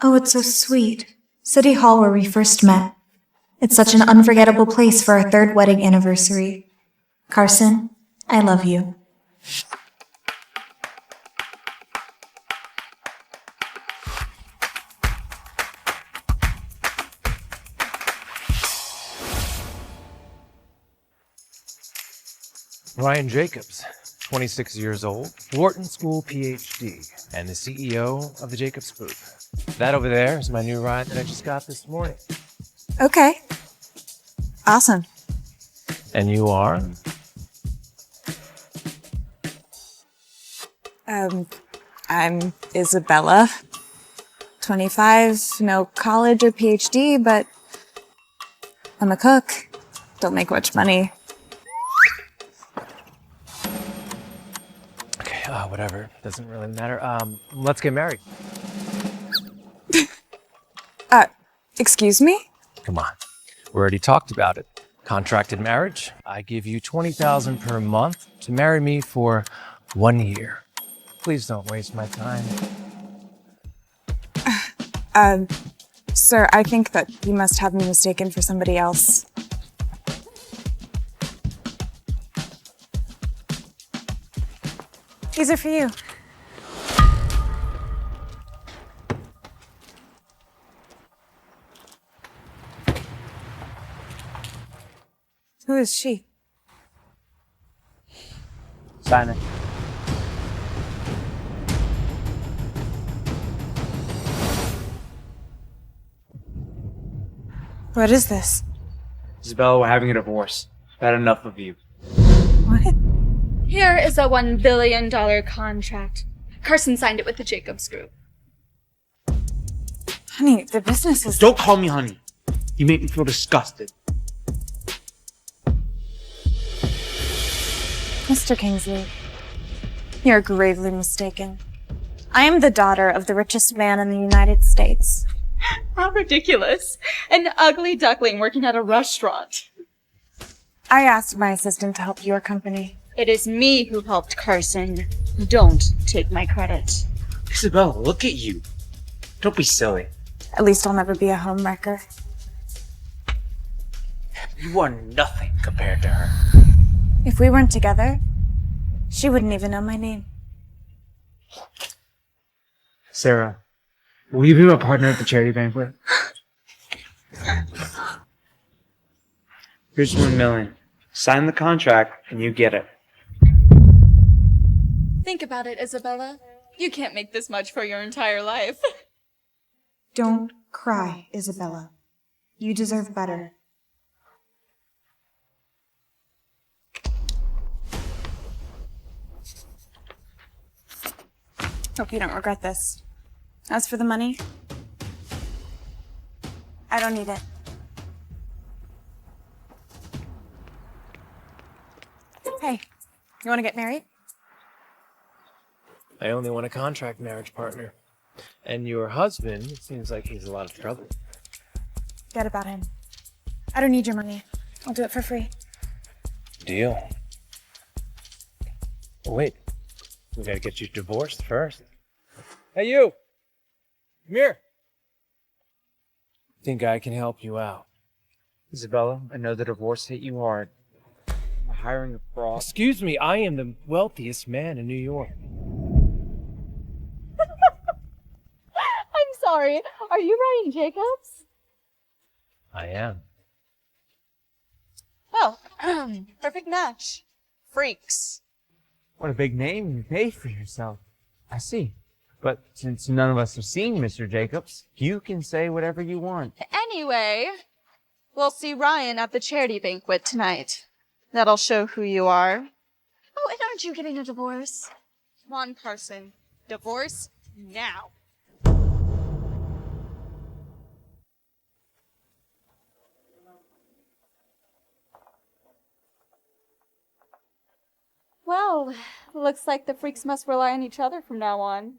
Oh, it's so sweet. City Hall where we first met. It's such an unforgettable place for our third wedding anniversary. Carson, I love you. Ryan Jacobs, 26 years old, Wharton School PhD, and the CEO of the Jacobs Group. That over there is my new ride that I just got this morning. Okay. Awesome. And you are? I'm Isabella. 25, no college or PhD, but I'm a cook. Don't make much money. Okay, whatever. Doesn't really matter. Let's get married. Excuse me? Come on. We already talked about it. Contracted marriage. I give you $20,000 per month to marry me for 1 year. Please don't waste my time. Sir, I think that you must have me mistaken for somebody else. These are for you. Who is she? Sign it. What is this? Isabella, we're having a divorce. I've had enough of you. What? Here is a $1 billion contract. Carson signed it with the Jacobs Group. Honey, the business is... Don't call me honey. You make me feel disgusted. Mr. Kingsley, you're gravely mistaken. I am the daughter of the richest man in the United States. How ridiculous. An ugly duckling working at a restaurant. I asked my assistant to help your company. It is me who helped Carson. Don't take my credit. Isabella, look at you. Don't be silly. At least I'll never be a homewrecker. You are nothing compared to her. If we weren't together, she wouldn't even know my name. Sarah, will you be my partner at the charity banquet? Here's $1 million. Sign the contract and you get it. Think about it, Isabella. You can't make this much for your entire life. Don't cry, Isabella. You deserve better. Hope you don't regret this. As for the money, I don't need it. Hey, you want to get married? I only want a contract marriage partner. And your husband, it seems like he's a lot of trouble. Forget about him. I don't need your money. I'll do it for free. Deal. Oh, wait. We gotta get you divorced first. Hey, you! Come here! Think I can help you out. Isabella, I know the divorce hit you hard. I'm hiring a fraud. Excuse me, I am the wealthiest man in New York. I'm sorry. Are you Ryan Jacobs? I am. Oh, perfect match. Freaks. What a big name you made for yourself. I see. But since none of us have seen Mr. Jacobs, you can say whatever you want. Anyway, we'll see Ryan at the charity banquet tonight. That'll show who you are. Oh, and aren't you getting a divorce? Come on, Carson. Divorce now. Well, looks like the freaks must rely on each other from now on.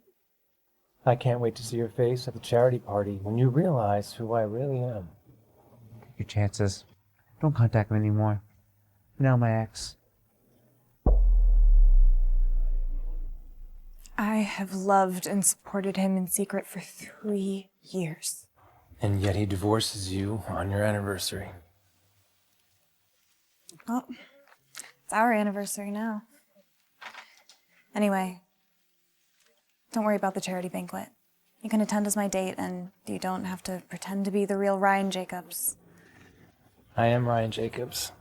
I can't wait to see your face at the charity party when you realize who I really am. Your chances. Don't contact me anymore. You're now my ex. I have loved and supported him in secret for 3 years. And yet he divorces you on your anniversary. Well, it's our anniversary now. Anyway, don't worry about the charity banquet. You can attend as my date, and you don't have to pretend to be the real Ryan Jacobs. I am Ryan Jacobs.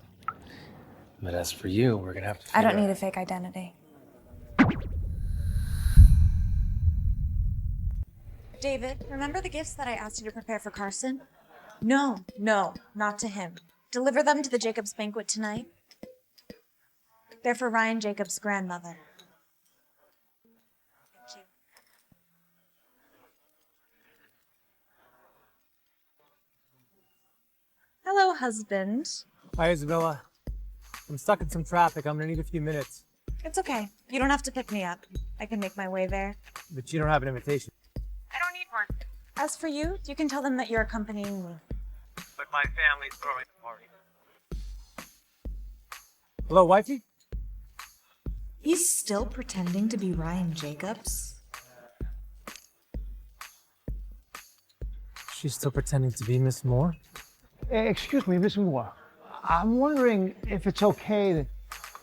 But as for you, we're gonna have to I don't figure need a fake identity. David, remember the gifts that I asked you to prepare for Carson? No, not to him. Deliver them to the Jacobs banquet tonight. They're for Ryan Jacobs' grandmother. Thank you. Hello, husband. Hi, Isabella. I'm stuck in some traffic. I'm gonna need a few minutes. It's okay. You don't have to pick me up. I can make my way there. But you don't have an invitation. I don't need one. As for you, you can tell them that you're accompanying me. But my family's throwing a party. Hello, wifey? He's still pretending to be Ryan Jacobs? She's still pretending to be Miss Moore? Excuse me, Miss Moore. I'm wondering if it's okay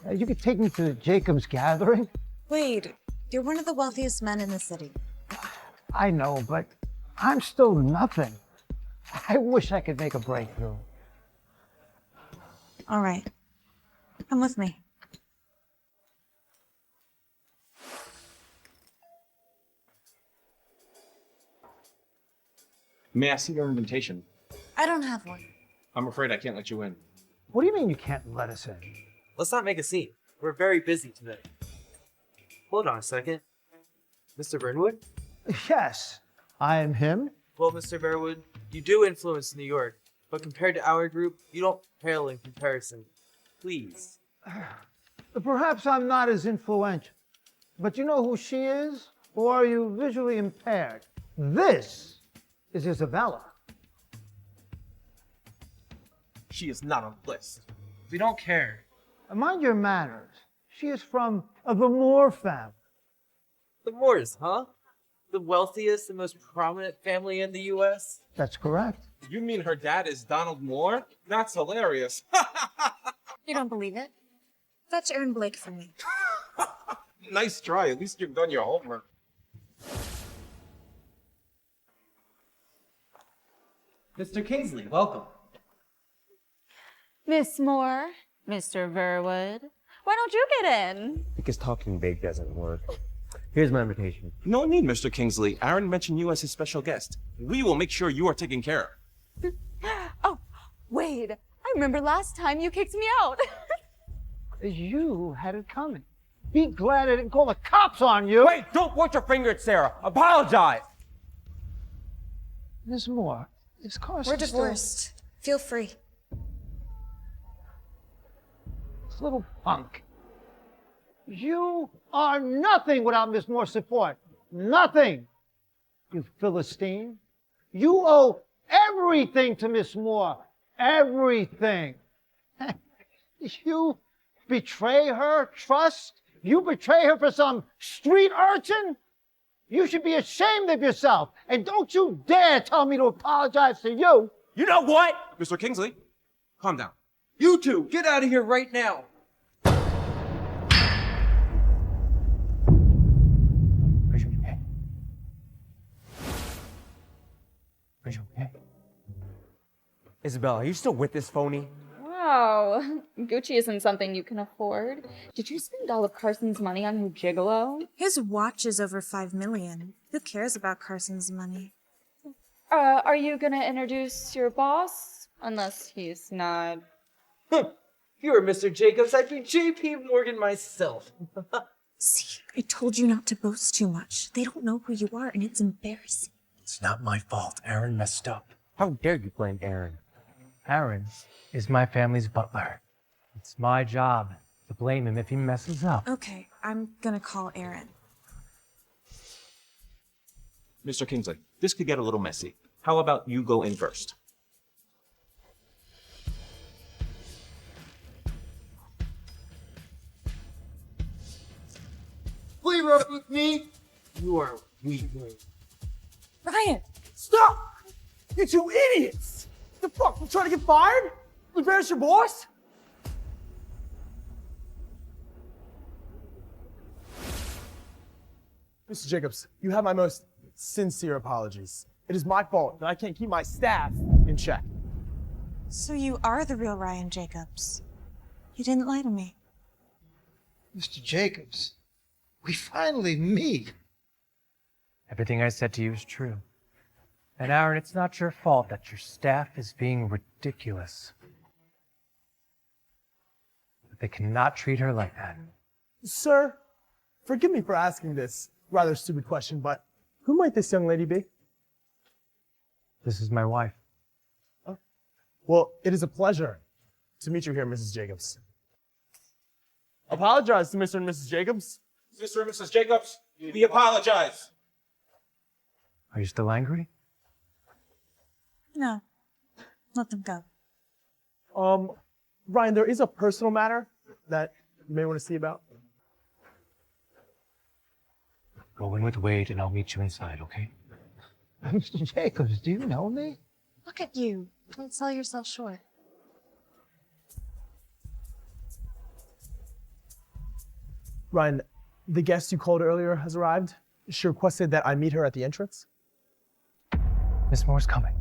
that you could take me to the Jacobs gathering. Wade, you're one of the wealthiest men in the city. I know, but I'm still nothing. I wish I could make a breakthrough. All right. Come with me. May I see your invitation? I don't have one. I'm afraid I can't let you in. What do you mean you can't let us in? Let's not make a scene. We're very busy today. Hold on a second. Mr. Burnwood? Yes, I am him. Well, Mr. Bearwood, you do influence New York, but compared to our group, you don't pale in comparison. Please. Perhaps I'm not as influential, but you know who she is? Or are you visually impaired? This is Isabella. She is not on the list. We don't care. Mind your manners. She is from the Moore family. The Moores, huh? The wealthiest and most prominent family in the U.S.? That's correct. You mean her dad is Donald Moore? That's hilarious. You don't believe it? Fetch Aaron Blake for me. Nice try. At least you've done your homework. Mr. Kingsley, welcome. Miss Moore, Mr. Verwood, why don't you get in? Because talking big doesn't work. Here's my invitation. No need, Mr. Kingsley. Aaron mentioned you as his special guest. We will make sure you are taken care of. Oh, Wade, I remember last time you kicked me out. You had it coming. Be glad I didn't call the cops on you. Wait, don't point your finger at Sarah. Apologize. Miss Moore, is Carson We're divorced. Feel free. This little punk. You are nothing without Miss Moore's support. Nothing. You Philistine. You owe everything to Miss Moore. Everything. You betray her trust? You betray her for some street urchin? You should be ashamed of yourself. And don't you dare tell me to apologize to you. You know what? Mr. Kingsley, calm down. You two, get out of here right now. Are you okay? Are you okay? Isabella, are you still with this phony? Wow, Gucci isn't something you can afford. Did you spend all of Carson's money on your gigolo? His watch is over $5 million. Who cares about Carson's money? Are you gonna introduce your boss? Unless he's not. If you were Mr. Jacobs, I'd be JP Morgan myself. See, I told you not to boast too much. They don't know who you are, and it's embarrassing. It's not my fault. Aaron messed up. How dare you blame Aaron? Aaron is my family's butler. It's my job to blame him if he messes up. Okay, I'm gonna call Aaron. Mr. Kingsley, this could get a little messy. How about you go in first? Please work with me. You are weak. Ryan! Stop! You two idiots! The fuck? You trying to get fired? Embarrass your boss? Mr. Jacobs, you have my most sincere apologies. It is my fault that I can't keep my staff in check. So you are the real Ryan Jacobs. You didn't lie to me. Mr. Jacobs, we finally meet. Everything I said to you is true. And Aaron, it's not your fault that your staff is being ridiculous. But they cannot treat her like that. Sir, forgive me for asking this rather stupid question, but who might this young lady be? This is my wife. Well, it is a pleasure to meet you here, Mrs. Jacobs. Apologize to Mr. and Mrs. Jacobs. Mr. and Mrs. Jacobs, we apologize. Are you still angry? No. Let them go. Ryan, there is a personal matter that you may want to see about. Go in with Wade and I'll meet you inside, okay? Mr. Jacobs, do you know me? Look at you. Don't sell yourself short. Ryan, the guest you called earlier has arrived. She requested that I meet her at the entrance. Miss Moore's coming.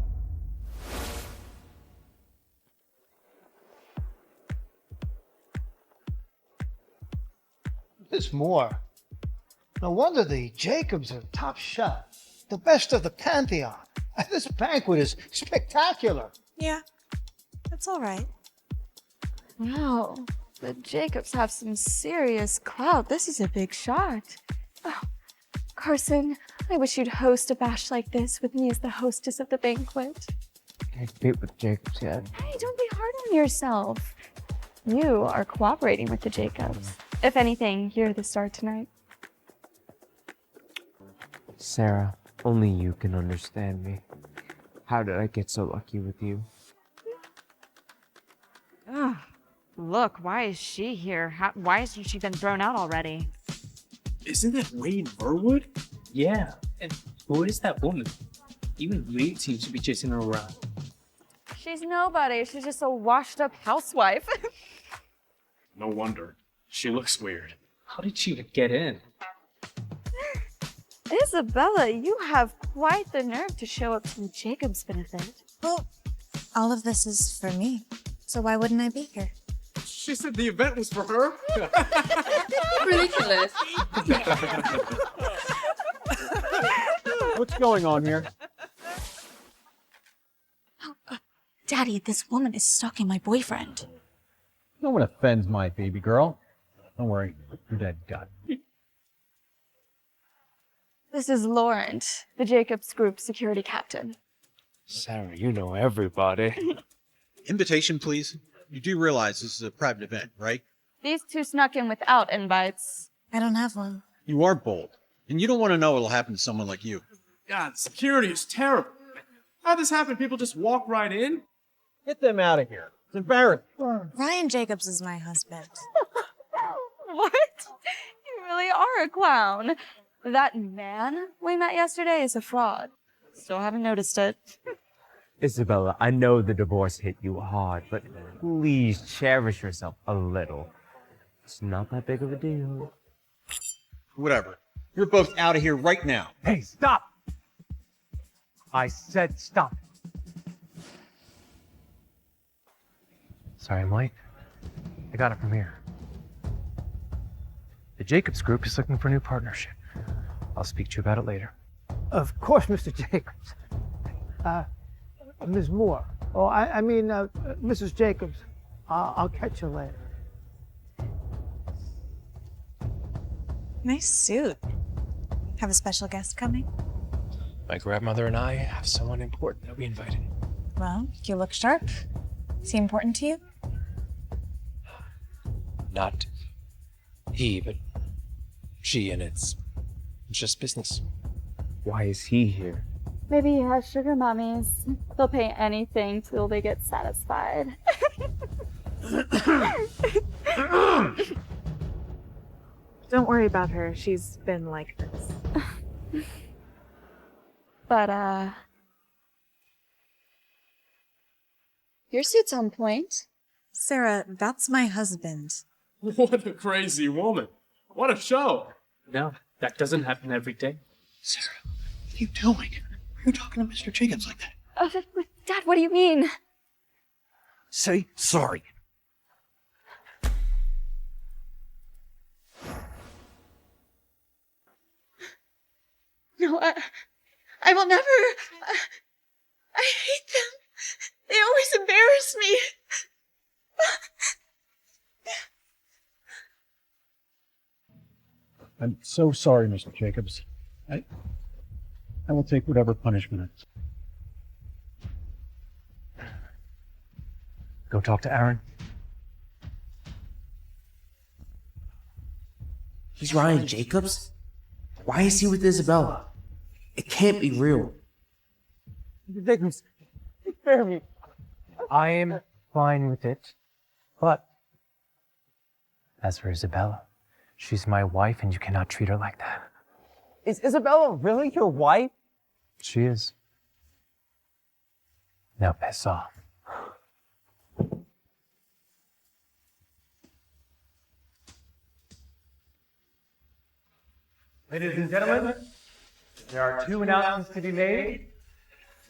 Miss Moore. No wonder the Jacobs are top shot. The best of the Pantheon. This banquet is spectacular. Yeah. That's all right. Wow, the Jacobs have some serious clout. This is a big shot. Oh, Carson, I wish you'd host a bash like this with me as the hostess of the banquet. Can't compete with Jacobs yet. Hey, don't be hard on yourself. You are cooperating with the Jacobs. If anything, you're the star tonight. Sarah, only you can understand me. How did I get so lucky with you? Ugh. Look, why is she here? Why hasn't she been thrown out already? Isn't that Wade Burwood? Yeah, and who is that woman? Even Wade seems to be chasing her around. She's nobody. She's just a washed-up housewife. No wonder. She looks weird. How did she even get in? Isabella, you have quite the nerve to show up to the Jacobs benefit. Well, all of this is for me. So why wouldn't I be here? She said the event was for her? Ridiculous. What's going on here? Daddy, this woman is stalking my boyfriend. No one offends my baby girl. Don't worry, your dad got it. This is Laurent, the Jacobs Group security captain. Sarah, you know everybody. Invitation, please. You do realize this is a private event, right? These two snuck in without invites. I don't have one. You are bold, and you don't want to know what'll happen to someone like you. God, security is terrible. How'd this happen? People just walk right in? Get them out of here. It's embarrassing. Ryan Jacobs is my husband. What? You really are a clown. That man we met yesterday is a fraud. Still haven't noticed it. Isabella, I know the divorce hit you hard, but please cherish yourself a little. It's not that big of a deal. Whatever. You're both out of here right now. Hey, stop! I said stop. Sorry, I'm late. I got it from here. The Jacobs Group is looking for a new partnership. I'll speak to you about it later. Of course, Mr. Jacobs. Ms. Moore. Oh, I mean, Mrs. Jacobs. I'll catch you later. Nice suit. Have a special guest coming? My grandmother and I have someone important that we invited. Well, you look sharp. Is he important to you? Not he, but she, and it's just business. Why is he here? Maybe he has sugar mummies. They'll pay anything till they get satisfied. Don't worry about her. She's been like this. But, your suit's on point. Sarah, that's my husband. What a crazy woman. What a show. No, that doesn't happen every day. Sarah, what are you doing? Why are you talking to Mr. Jacobs like that? Dad, what do you mean? Say sorry. No, I will never. I hate them. They always embarrass me. I'm so sorry, Mr. Jacobs. I will take whatever punishment it's. Go talk to Aaron. He's Ryan Jacobs? Why is he with Isabella? It can't be real. Mr. Jacobs, spare me. I am fine with it, but as for Isabella, she's my wife and you cannot treat her like that. Is Isabella really your wife? She is. Now piss off. Ladies and gentlemen, there are two announcements to be made.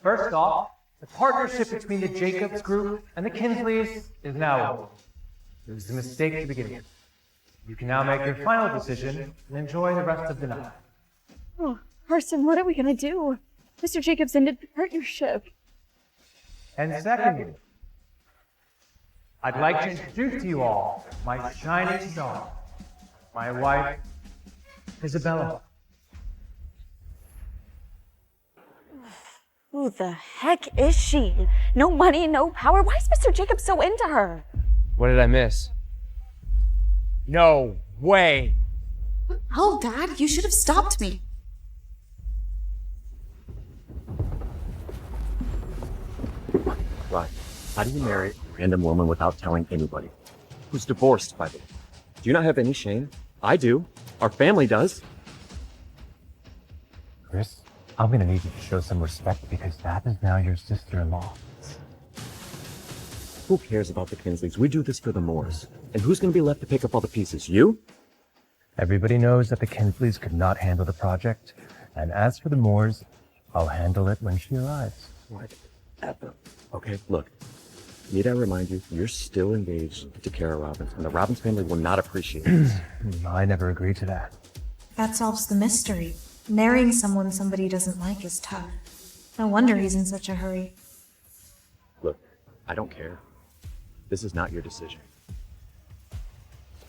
First off, the partnership between the Jacobs Group and the Kinsleys is now over. It was a mistake to begin with. You can now make your final decision and enjoy the rest of the night. Oh, Carson, what are we gonna do? Mr. Jacobs ended the partnership. And secondly, I'd like to introduce to you all my shining star, my wife, Isabella. Who the heck is she? No money, no power. Why is Mr. Jacobs so into her? What did I miss? No way. Oh, Dad, you should have stopped me. Right. How do you marry a random woman without telling anybody? Who's divorced, by the way? Do you not have any shame? I do. Our family does. Chris, I'm gonna need you to show some respect because that is now your sister-in-law. Who cares about the Kinsleys? We do this for the Moors. And who's going to be left to pick up all the pieces? You? Everybody knows that the Kinsleys could not handle the project, and as for the Moors, I'll handle it when she arrives. Whatever. Okay, look. Need I remind you, you're still engaged to Kara Robbins, and the Robbins family will not appreciate this. I never agreed to that. That solves the mystery. Marrying someone somebody doesn't like is tough. No wonder he's in such a hurry. Look, I don't care. This is not your decision.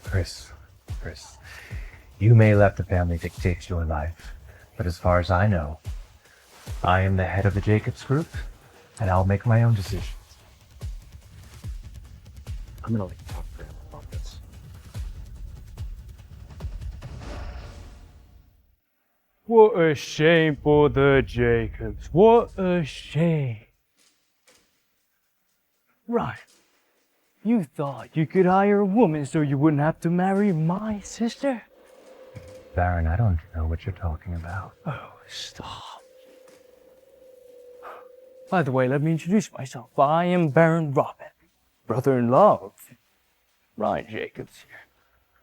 Chris, you may let the family dictate your life, but as far as I know, I am the head of the Jacobs Group, and I'll make my own decisions. I'm gonna let you talk to him about this. What a shame for the Jacobs. What a shame. Right. You thought you could hire a woman so you wouldn't have to marry my sister? Baron, I don't know what you're talking about. Oh, stop. By the way, let me introduce myself. I am Baron Robin, brother-in-law of Ryan Jacobs here.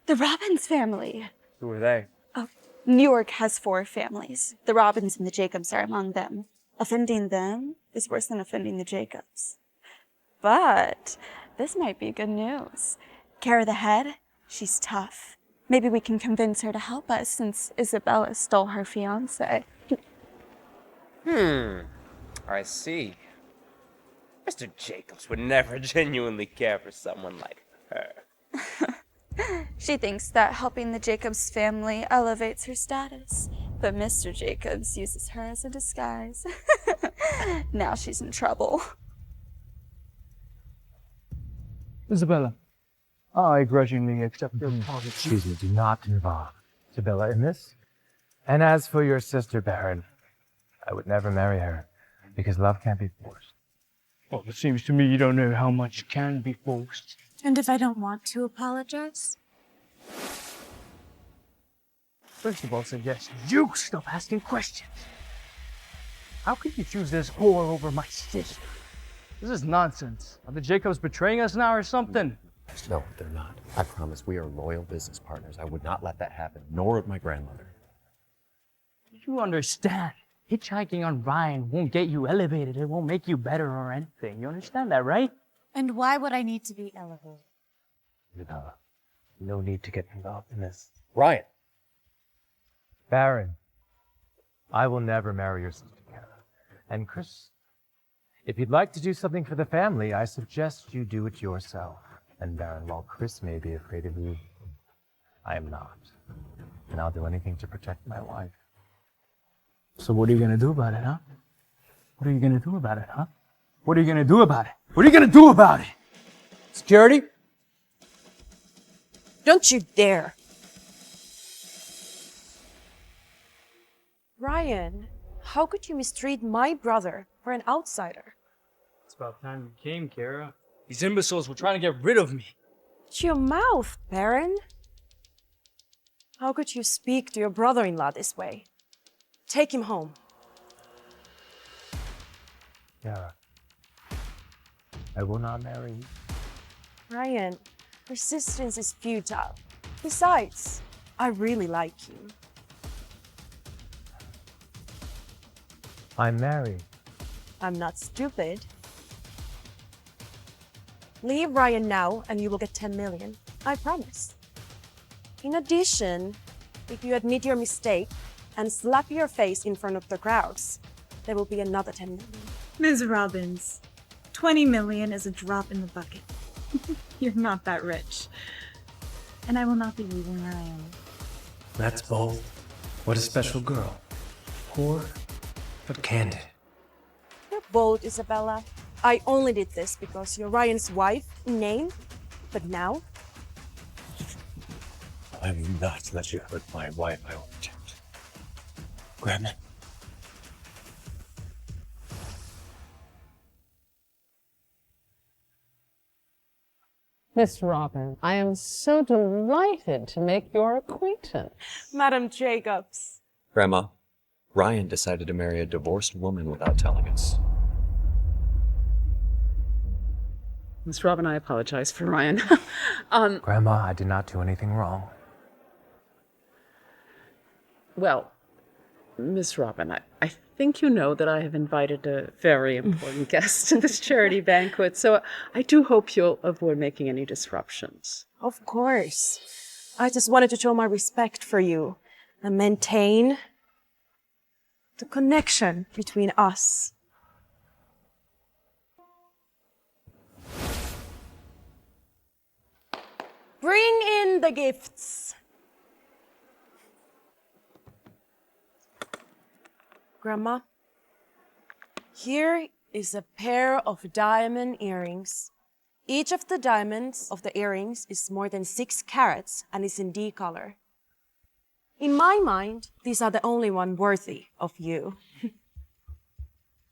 The Robbins family. Who are they? Oh, New York has 4 families. The Robbins and the Jacobs are among them. Offending them is worse than offending the Jacobs. But this might be good news. Kara the head, she's tough. Maybe we can convince her to help us since Isabella stole her fiancé. I see. Mr. Jacobs would never genuinely care for someone like her. She thinks that helping the Jacobs family elevates her status, but Mr. Jacobs uses her as a disguise. Now she's in trouble. Isabella, I grudgingly accept your apology. Excuse me, do not involve Isabella in this. And as for your sister, Baron, I would never marry her because love can't be forced. Well, it seems to me you don't know how much can be forced. And if I don't want to apologize? First of all, suggest you stop asking questions. How could you choose this whore over my sister? This is nonsense. Are the Jacobs betraying us now or something? No, they're not. I promise we are loyal business partners. I would not let that happen, nor would my grandmother. You understand? Hitchhiking on Ryan won't get you elevated. It won't make you better or anything. You understand that, right? And why would I need to be elevated? No need to get involved in this. Ryan! Baron, I will never marry your sister, Kara. And Chris, if you'd like to do something for the family, I suggest you do it yourself. And Baron, while Chris may be afraid of you, I am not. And I'll do anything to protect my wife. So what are you gonna do about it, huh? What are you gonna do about it, huh? What are you gonna do about it? What are you gonna do about it? Security? Don't you dare! Ryan, how could you mistreat my brother for an outsider? It's about time you came, Kara. These imbeciles were trying to get rid of me. Shut your mouth, Baron. How could you speak to your brother-in-law this way? Take him home. Kara, I will not marry you. Ryan, resistance is futile. Besides, I really like you. I'm married. I'm not stupid. Leave Ryan now and you will get 10 million. I promise. In addition, if you admit your mistake and slap your face in front of the crowds, there will be another 10 million. Ms. Robbins, 20 million is a drop in the bucket. You're not that rich. And I will not be leaving Ryan. That's bold. What a special girl. Poor, but candid. You're bold, Isabella. I only did this because you're Ryan's wife in name, but now I will not let you hurt my wife. I will protect. Grab me. Miss Robin, I am so delighted to make your acquaintance. Madam Jacobs. Grandma, Ryan decided to marry a divorced woman without telling us. Miss Robin, I apologize for Ryan. Grandma, I did not do anything wrong. Well, Miss Robin, I think you know that I have invited a very important guest to this charity banquet, so I do hope you'll avoid making any disruptions. Of course. I just wanted to show my respect for you and maintain the connection between us. Bring in the gifts. Grandma, here is a pair of diamond earrings. Each of the diamonds of the earrings is more than 6 carats and is in D color. In my mind, these are the only one worthy of you.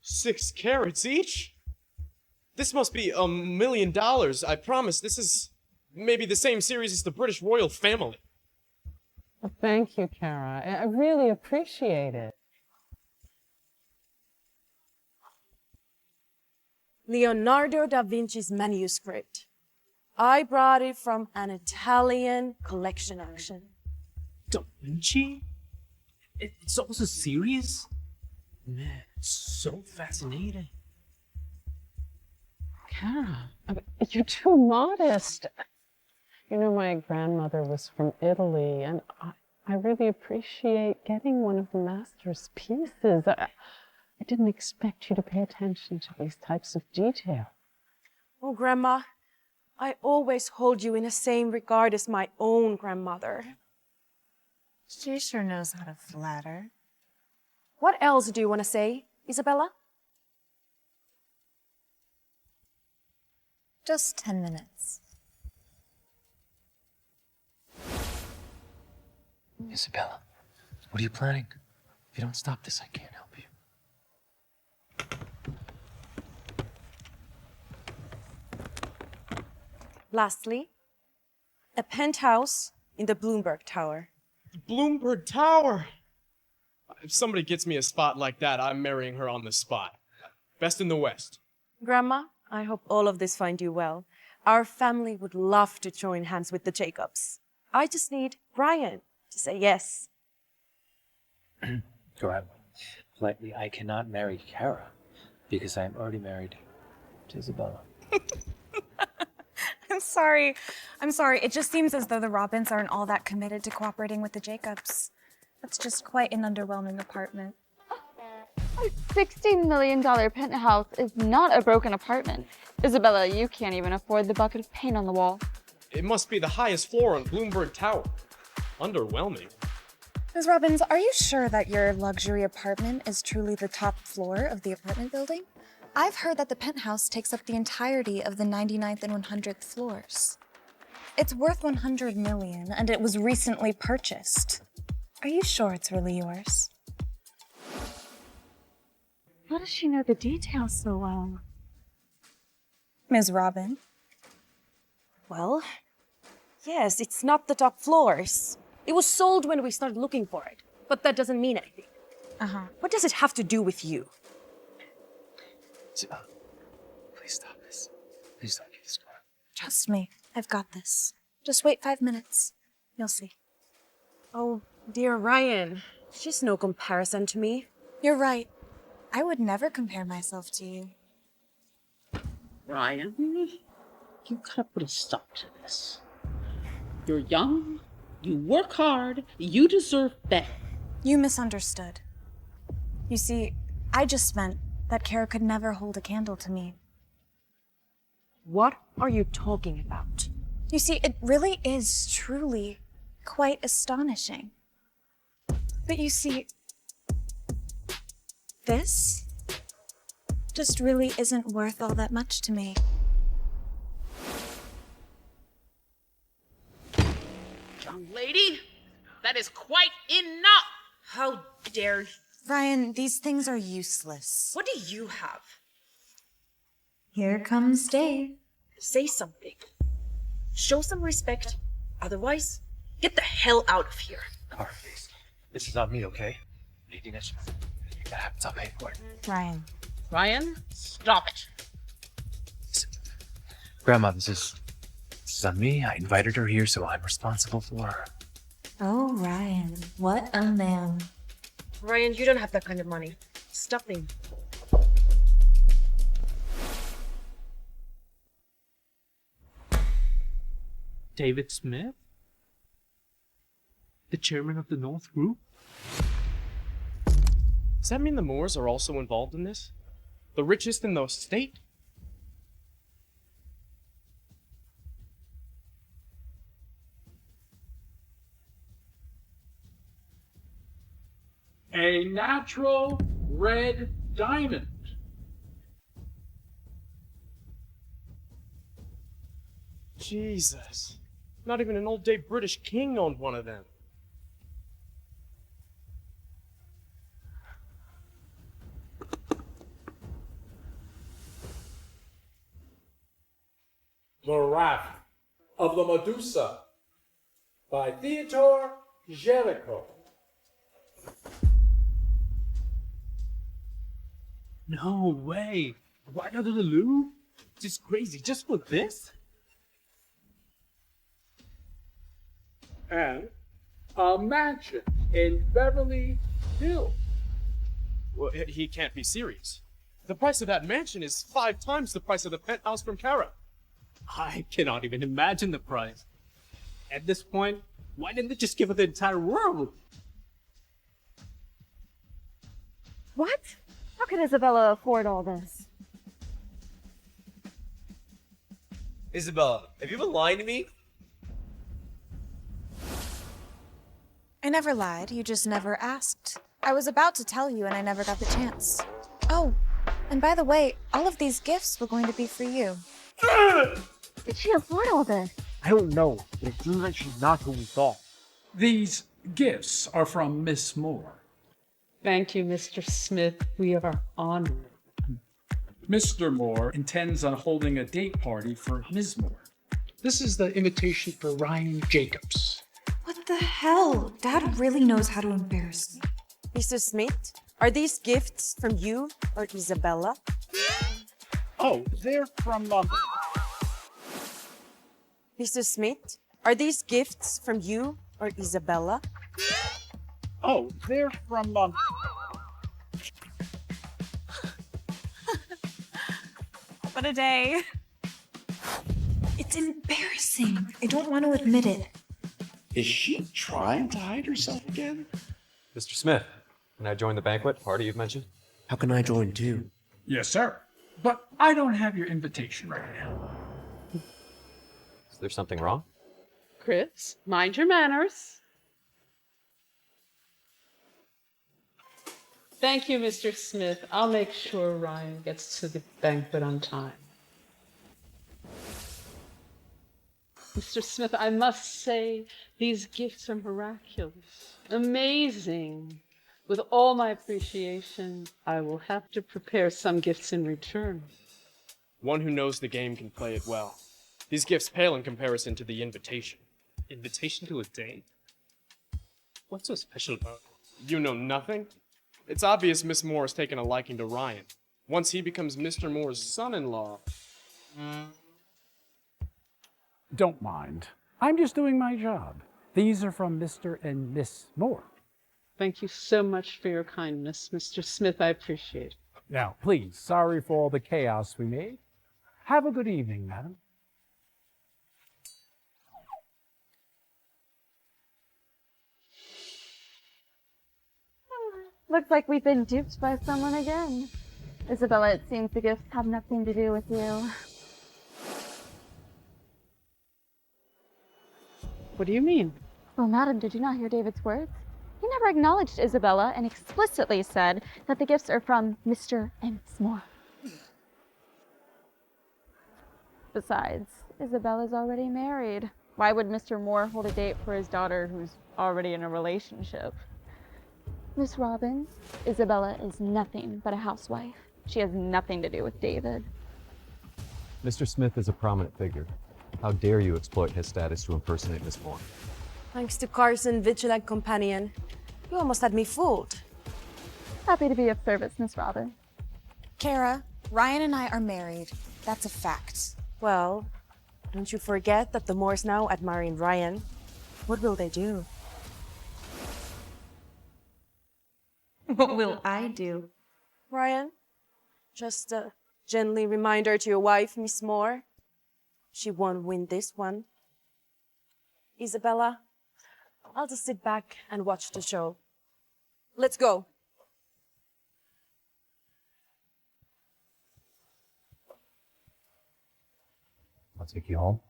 6 carats each? This must be $1 million. I promise this is maybe the same series as the British royal family. Well, thank you, Kara. I really appreciate it. Leonardo da Vinci's manuscript. I brought it from an Italian collection auction. Da Vinci? It's also serious? Man, it's so fascinating. Kara, you're too modest. You know, my grandmother was from Italy, and I really appreciate getting one of the master's pieces. I didn't expect you to pay attention to these types of detail. Oh, Grandma, I always hold you in the same regard as my own grandmother. She sure knows how to flatter. What else do you want to say, Isabella? Just 10 minutes. Isabella, what are you planning? If you don't stop this, I can't help you. Lastly, a penthouse in the Bloomberg Tower. Bloomberg Tower. If somebody gets me a spot like that, I'm marrying her on the spot. Best in the West. Grandma, I hope all of this find you well. Our family would love to join hands with the Jacobs. I just need Ryan to say yes. Grandma, politely, I cannot marry Kara because I am already married to Isabella. I'm sorry. I'm sorry. It just seems as though the Robins aren't all that committed to cooperating with the Jacobs. That's just quite an underwhelming apartment. A $16 million penthouse is not a broken apartment. Isabella, you can't even afford the bucket of paint on the wall. It must be the highest floor on Bloomberg Tower. Underwhelming. Ms. Robbins, are you sure that your luxury apartment is truly the top floor of the apartment building? I've heard that the penthouse takes up the entirety of the 99th and 100th floors. It's worth $100 million, and it was recently purchased. Are you sure it's really yours? How does she know the details so well? Ms. Robin? Well, yes, it's not the top floors. It was sold when we started looking for it, but that doesn't mean anything. What does it have to do with you? Please stop this. Please don't get this going. Trust me, I've got this. Just wait 5 minutes. You'll see. Oh, dear Ryan, she's no comparison to me. You're right. I would never compare myself to you. Ryan, you gotta put a stop to this. You're young, you work hard, you deserve better. You misunderstood. You see, I just meant that Kara could never hold a candle to me. What are you talking about? You see, it really is truly quite astonishing. But you see, this just really isn't worth all that much to me. Young lady, that is quite enough! How dare you? Ryan, these things are useless. What do you have? Here comes Dave. Say something. Show some respect. Otherwise, get the hell out of here. Kara, please. This is not me, okay? Anything that happens, I'll pay for it. Ryan. Ryan, stop it. Grandma, this is on me. I invited her here, so I'm responsible for her. Oh, Ryan, what a man. Ryan, you don't have that kind of money. Stop him. David Smith? The chairman of the North Group? Does that mean the Moores are also involved in this? The richest in the state? A natural red diamond. Jesus. Not even an old-day British king owned one of them. The Wrath of the Medusa by Theodore Jericho. No way. Right out of the Louvre? Just crazy. Just for this? And a mansion in Beverly Hills. Well, he can't be serious. The price of that mansion is 5 times the price of the penthouse from Kara. I cannot even imagine the price. At this point, why didn't they just give her the entire world? What? How could Isabella afford all this? Isabella, have you been lying to me? I never lied, you just never asked. I was about to tell you and I never got the chance. Oh, and by the way, all of these gifts were going to be for you. Did she afford all this? I don't know, but it seems like she's not who we thought. These gifts are from Miss Moore. Thank you, Mr. Smith. We are honored. Mr. Moore intends on holding a date party for Ms. Moore. This is the invitation for Ryan Jacobs. What the hell? Dad really knows how to embarrass me. Mr. Smith, are these gifts from you or Isabella? Oh, they're from, Mr. Smith, are these gifts from you or Isabella? Oh, they're from, What a day. It's embarrassing. I don't want to admit it. Is she trying to hide herself again? Mr. Smith, can I join the banquet party you've mentioned? How can I join too? Yes, sir. But I don't have your invitation right now. Is there something wrong? Chris, mind your manners. Thank you, Mr. Smith. I'll make sure Ryan gets to the banquet on time. Mr. Smith, I must say these gifts are miraculous, amazing. With all my appreciation, I will have to prepare some gifts in return. One who knows the game can play it well. These gifts pale in comparison to the invitation. Invitation to a date? What's so special about it? You know nothing? It's obvious Miss Moore has taken a liking to Ryan. Once he becomes Mr. Moore's son-in-law. Don't mind. I'm just doing my job. These are from Mr. and Miss Moore. Thank you so much for your kindness, Mr. Smith. I appreciate it. Now, please, sorry for all the chaos we made. Have a good evening, madam. Looks like we've been duped by someone again. Isabella, it seems the gifts have nothing to do with you. What do you mean? Well, madam, did you not hear David's words? He never acknowledged Isabella and explicitly said that the gifts are from Mr. and Miss Moore. Besides, Isabella's already married. Why would Mr. Moore hold a date for his daughter who's already in a relationship? Miss Robbins, Isabella is nothing but a housewife. She has nothing to do with David. Mr. Smith is a prominent figure. How dare you exploit his status to impersonate Miss Moore? Thanks to Carson, vigilant companion. You almost had me fooled. Happy to be of service, Miss Robbins. Kara, Ryan and I are married. That's a fact. Well, don't you forget that the Moores now admiring Ryan. What will they do? What will I do? Ryan, just a gently reminder to your wife, Miss Moore. She won't win this one. Isabella, I'll just sit back and watch the show. Let's go. I'll take you home.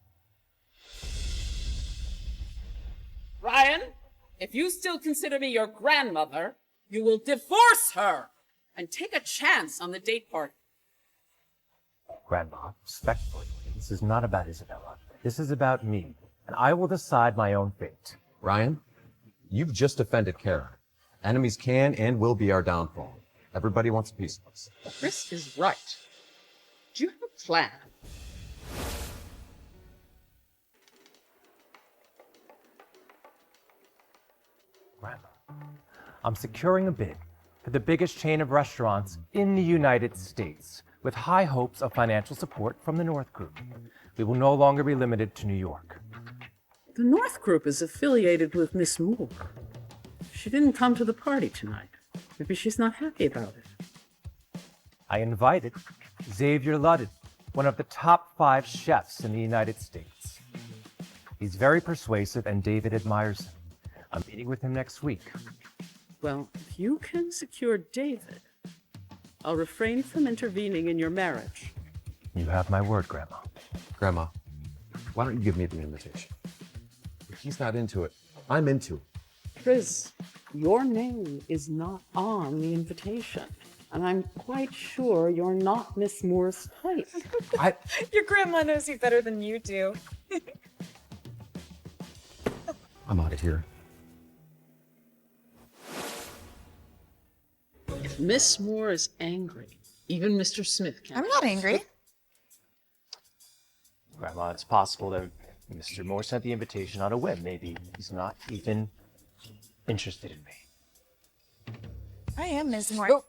Ryan, if you still consider me your grandmother, you will divorce her and take a chance on the date party. Grandma, respectfully, this is not about Isabella. This is about me, and I will decide my own fate. Ryan, you've just offended Kara. Enemies can and will be our downfall. Everybody wants a piece of us. Chris is right. Do you have a plan? Grandma, I'm securing a bid for the biggest chain of restaurants in the United States, with high hopes of financial support from the North Group. We will no longer be limited to New York. The North Group is affiliated with Miss Moore. She didn't come to the party tonight. Maybe she's not happy about it. I invited Xavier Ludden, one of the top 5 chefs in the United States. He's very persuasive and David admires him. I'm meeting with him next week. Well, if you can secure David, I'll refrain from intervening in your marriage. You have my word, Grandma. Grandma, why don't you give me the invitation? If he's not into it, I'm into it. Chris, your name is not on the invitation, and I'm quite sure you're not Miss Moore's type. Your grandma knows you better than you do. I'm out of here. If Miss Moore is angry, even Mr. Smith can. I'm not angry. Grandma, it's possible that Mr. Moore sent the invitation on a whim. Maybe he's not even interested in me. I am Ms. Moore.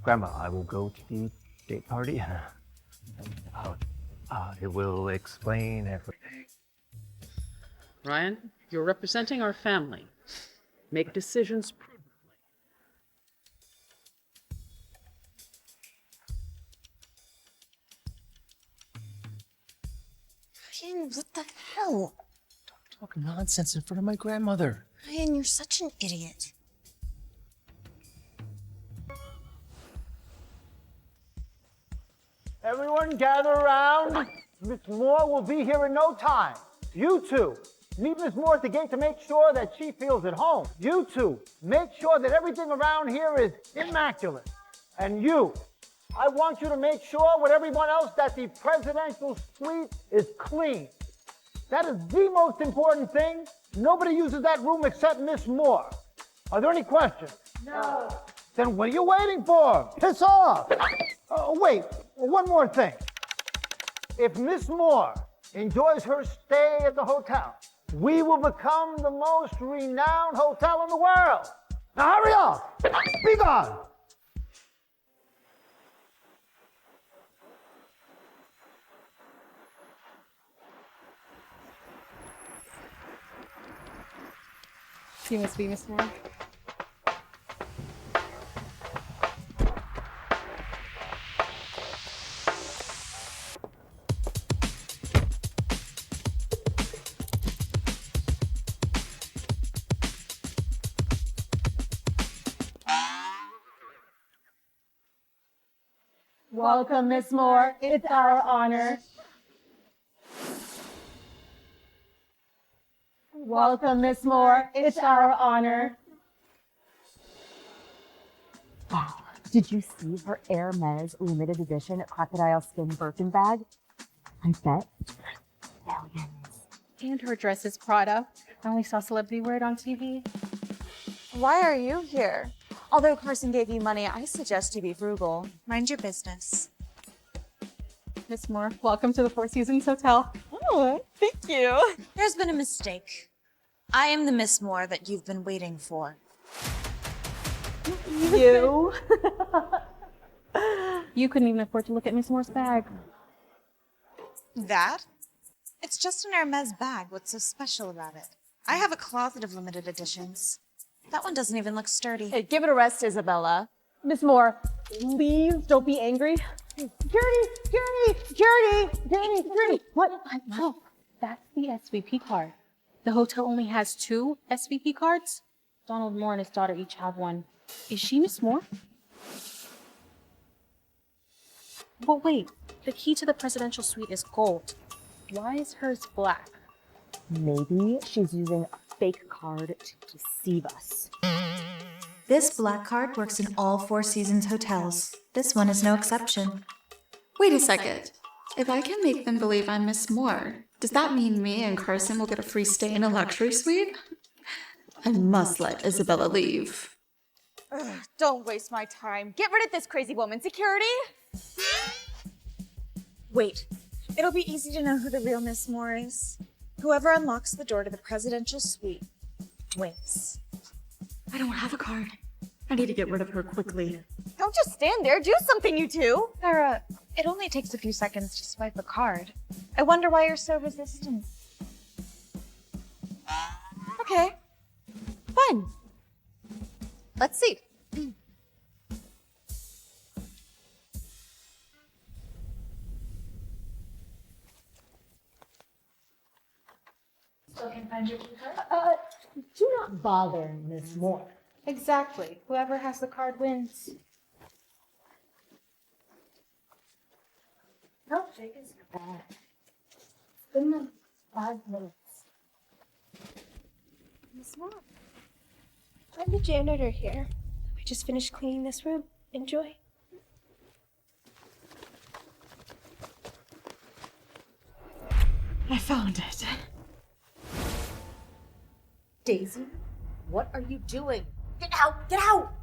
Grandma, I will go to the date party. I will explain everything. Ryan, you're representing our family. Make decisions prudently. Ryan, what the hell? Talk nonsense in front of my grandmother. Ryan, you're such an idiot. Everyone gather around. Miss Moore will be here in no time. You two, meet Miss Moore at the gate to make sure that she feels at home. You two, make sure that everything around here is immaculate. And you, I want you to make sure with everyone else that the presidential suite is clean. That is the most important thing. Nobody uses that room except Miss Moore. Are there any questions? No. Then what are you waiting for? Piss off. Wait, one more thing. If Miss Moore enjoys her stay at the hotel, we will become the most renowned hotel in the world. Now hurry up! Be gone! You must be Miss Moore. Welcome, Miss Moore. It's our honor. Welcome, Miss Moore. It's our honor. Wow. Did you see her Hermes limited edition crocodile skin Birkin bag? I bet millions. And her dress is Prada. I only saw celebrity wear it on TV. Why are you here? Although Carson gave you money, I suggest you be frugal. Mind your business. Miss Moore, welcome to the Four Seasons Hotel. Oh, thank you. There's been a mistake. I am the Miss Moore that you've been waiting for. You? You couldn't even afford to look at Miss Moore's bag. That? It's just an Hermes bag. What's so special about it? I have a closet of limited editions. That one doesn't even look sturdy. Hey, give it a rest, Isabella. Miss Moore, please don't be angry. Security! What? No, that's the SVP card. The hotel only has 2 SVP cards. Donald Moore and his daughter each have one. Is she Miss Moore? But wait, the key to the presidential suite is gold. Why is hers black? Maybe she's using a fake card to deceive us. This black card works in all Four Seasons hotels. This one is no exception. Wait a second. If I can make them believe I'm Miss Moore, does that mean me and Carson will get a free stay in a luxury suite? I must let Isabella leave. Ugh, don't waste my time. Get rid of this crazy woman. Security? Wait. It'll be easy to know who the real Miss Moore is. Whoever unlocks the door to the presidential suite wins. I don't have a card. I need to get rid of her quickly. Don't just stand there. Do something, you two. Sarah, it only takes a few seconds to swipe a card. I wonder why you're so resistant. Okay. Fun. Let's see. Still can find your card? Do not bother Miss Moore. Exactly. Whoever has the card wins. How big is your bag? It's been like 5 minutes. Miss Moore. I'm the janitor here. We just finished cleaning this room. Enjoy. I found it. Daisy, what are you doing? Get out! Get out!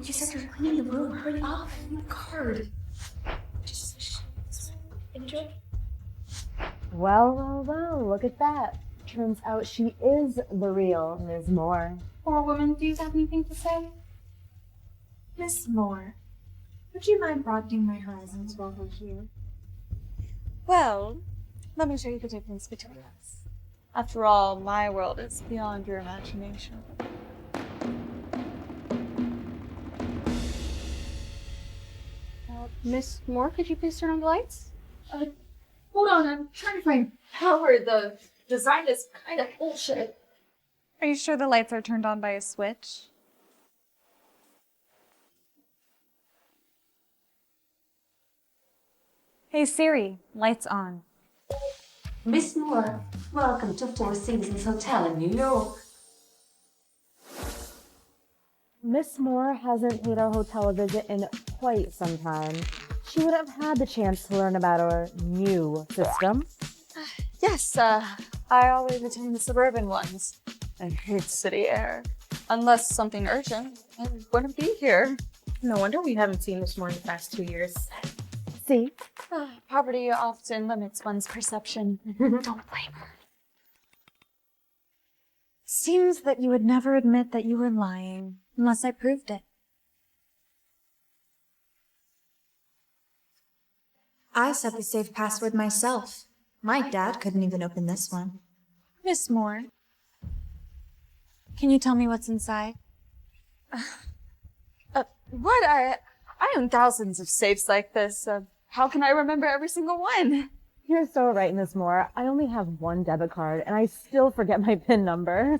You said you're cleaning the room. Hurry up. I need the card. Just enjoy. Well, look at that. Turns out she is the real Ms. Moore. Poor woman, do you have anything to say? Miss Moore, would you mind broadening my horizons while we're here? Well, let me show you the difference between us. After all, my world is beyond your imagination. Miss Moore, could you please turn on the lights? Hold on, I'm trying to find power. The design is kind of bullshit. Are you sure the lights are turned on by a switch? Hey Siri, lights on. Miss Moore, welcome to Four Seasons Hotel in New York. Miss Moore hasn't paid our hotel a visit in quite some time. She would have had the chance to learn about our new system. Yes, I always attend the suburban ones. I hate city air. Unless something urgent, I wouldn't be here. No wonder we haven't seen Miss Moore in the past 2 years. See? Poverty often limits one's perception. Don't blame her. Seems that you would never admit that you were lying, unless I proved it. I set the safe password myself. My dad couldn't even open this one. Miss Moore, can you tell me what's inside? What? I own thousands of safes like this. How can I remember every single one? You're so right, Miss Moore. I only have one debit card, and I still forget my PIN number.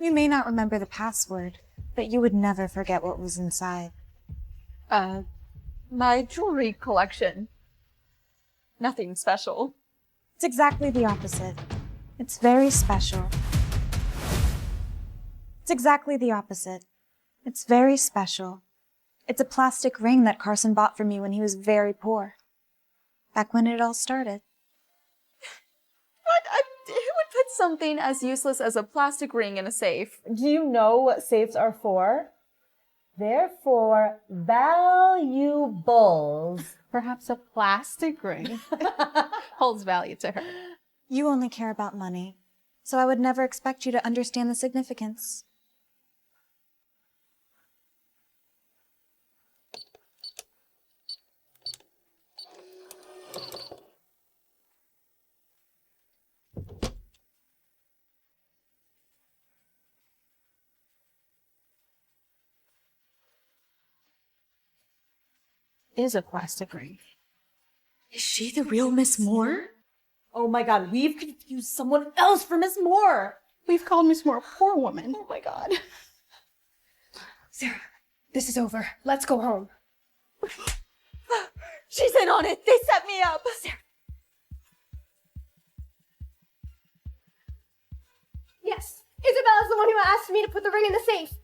You may not remember the password, but you would never forget what was inside. My jewelry collection. Nothing special. It's exactly the opposite. It's very special. It's exactly the opposite. It's very special. It's a plastic ring that Carson bought for me when he was very poor. Back when it all started. Who would put something as useless as a plastic ring in a safe? Do you know what safes are for? They're for valuables. Perhaps a plastic ring holds value to her. You only care about money, so I would never expect you to understand the significance. Is a plastic ring. Is she the real Miss Moore? Oh my god, we've confused someone else for Miss Moore. We've called Miss Moore a poor woman. Oh my god. Sarah, this is over. Let's go home. She's in on it. They set me up. Sarah. Yes, Isabella's the one who asked me to put the ring in the safe.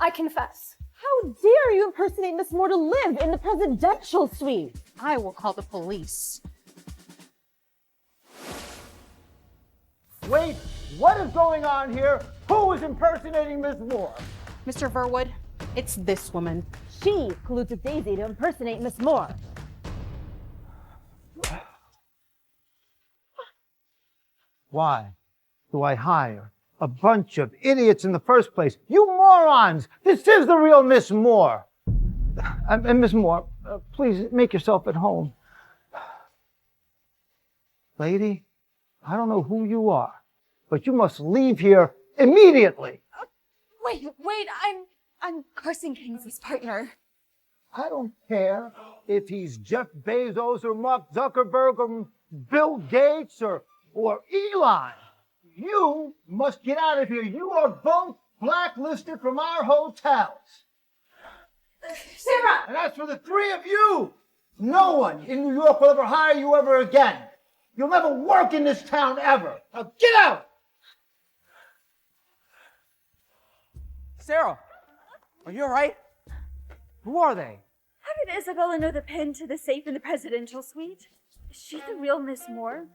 I confess. How dare you impersonate Miss Moore to live in the presidential suite? I will call the police. Wait, what is going on here? Who is impersonating Miss Moore? Mr. Verwood, it's this woman. She colludes with Daisy to impersonate Miss Moore. Why do I hire a bunch of idiots in the first place? You morons! This is the real Miss Moore. And Miss Moore, please make yourself at home. Lady, I don't know who you are, but you must leave here immediately. Wait, I'm Carson Kingsley's partner. I don't care if he's Jeff Bezos or Mark Zuckerberg or Bill Gates or Elon. You must get out of here. You are both blacklisted from our hotels. Sarah! And as for the three of you, no one in New York will ever hire you ever again. You'll never work in this town ever. Now get out! Sarah, are you all right? Who are they? How did Isabella know the pin to the safe in the presidential suite? Is she the real Miss Moore?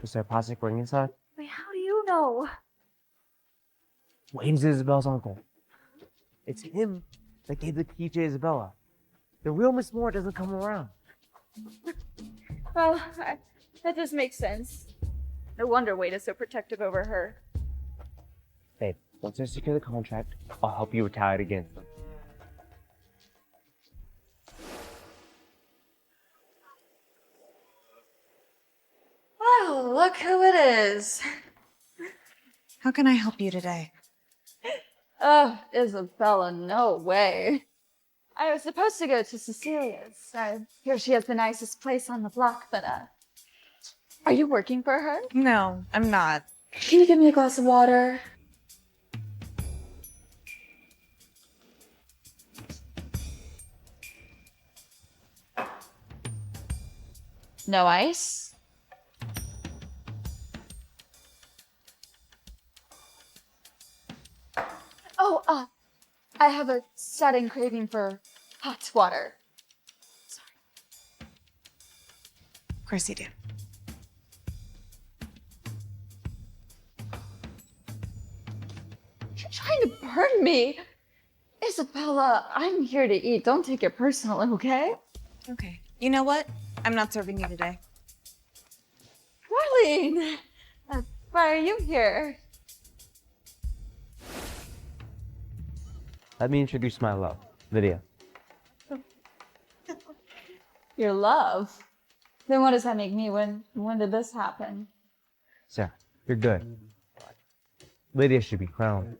Was there a plastic ring inside? Wait, how do you know? Wayne's Isabel's uncle. It's him that gave the key to Isabella. The real Miss Moore doesn't come around. Well, that does make sense. No wonder Wade is so protective over her. Babe, once I secure the contract, I'll help you retaliate against them. Oh, look who it is. How can I help you today? Oh, Isabella, no way. I was supposed to go to Cecilia's. I hear she has the nicest place on the block, but, are you working for her? No, I'm not. Can you give me a glass of water? No ice? Oh, I have a sudden craving for hot water. Of course you do. You're trying to burn me. Isabella, I'm here to eat. Don't take it personally, okay? Okay. You know what? I'm not serving you today. Darlene, why are you here? Let me introduce my love, Lydia. Your love? Then what does that make me? When did this happen? Sarah, you're good. Lydia should be crowned.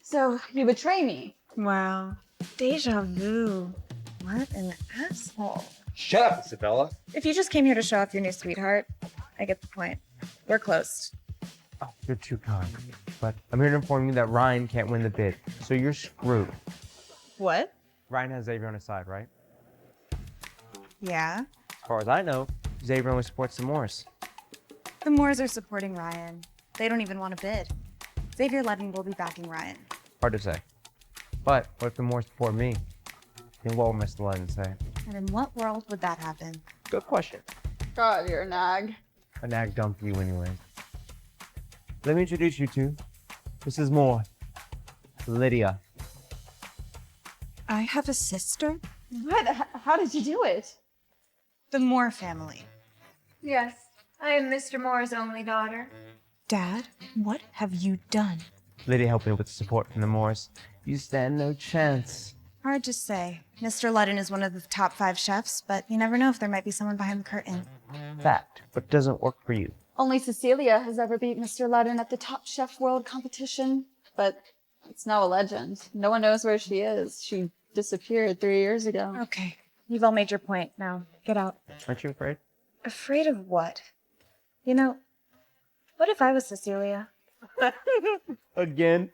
So you betray me? Wow. Deja vu. What an asshole. Shut up, Isabella. If you just came here to show off your new sweetheart, I get the point. We're closed. Oh, you're too kind. But I'm here to inform you that Ryan can't win the bid, so you're screwed. What? Ryan has Xavier on his side, right? Yeah. As far as I know, Xavier only supports the Moors. The Moors are supporting Ryan. They don't even want to bid. Xavier Ludden will be backing Ryan. Hard to say. But what if the Moors support me? Then what will Mr. Ludden say? And in what world would that happen? Good question. God, you're a nag. A nag dumb for you anyway. Let me introduce you to Mrs. Moore. Lydia. I have a sister? What? How did you do it? The Moore family. Yes, I am Mr. Moore's only daughter. Dad, what have you done? Lydia helped me with the support from the Moors. You stand no chance. Hard to say. Mr. Ludden is one of the top 5 chefs, but you never know if there might be someone behind the curtain. Fact, but doesn't work for you. Only Cecilia has ever beat Mr. Ludden at the Top Chef World competition, but it's now a legend. No one knows where she is. She disappeared 3 years ago. Okay, you've all made your point. Now, get out. Aren't you afraid? Afraid of what? You know, what if I was Cecilia? Again?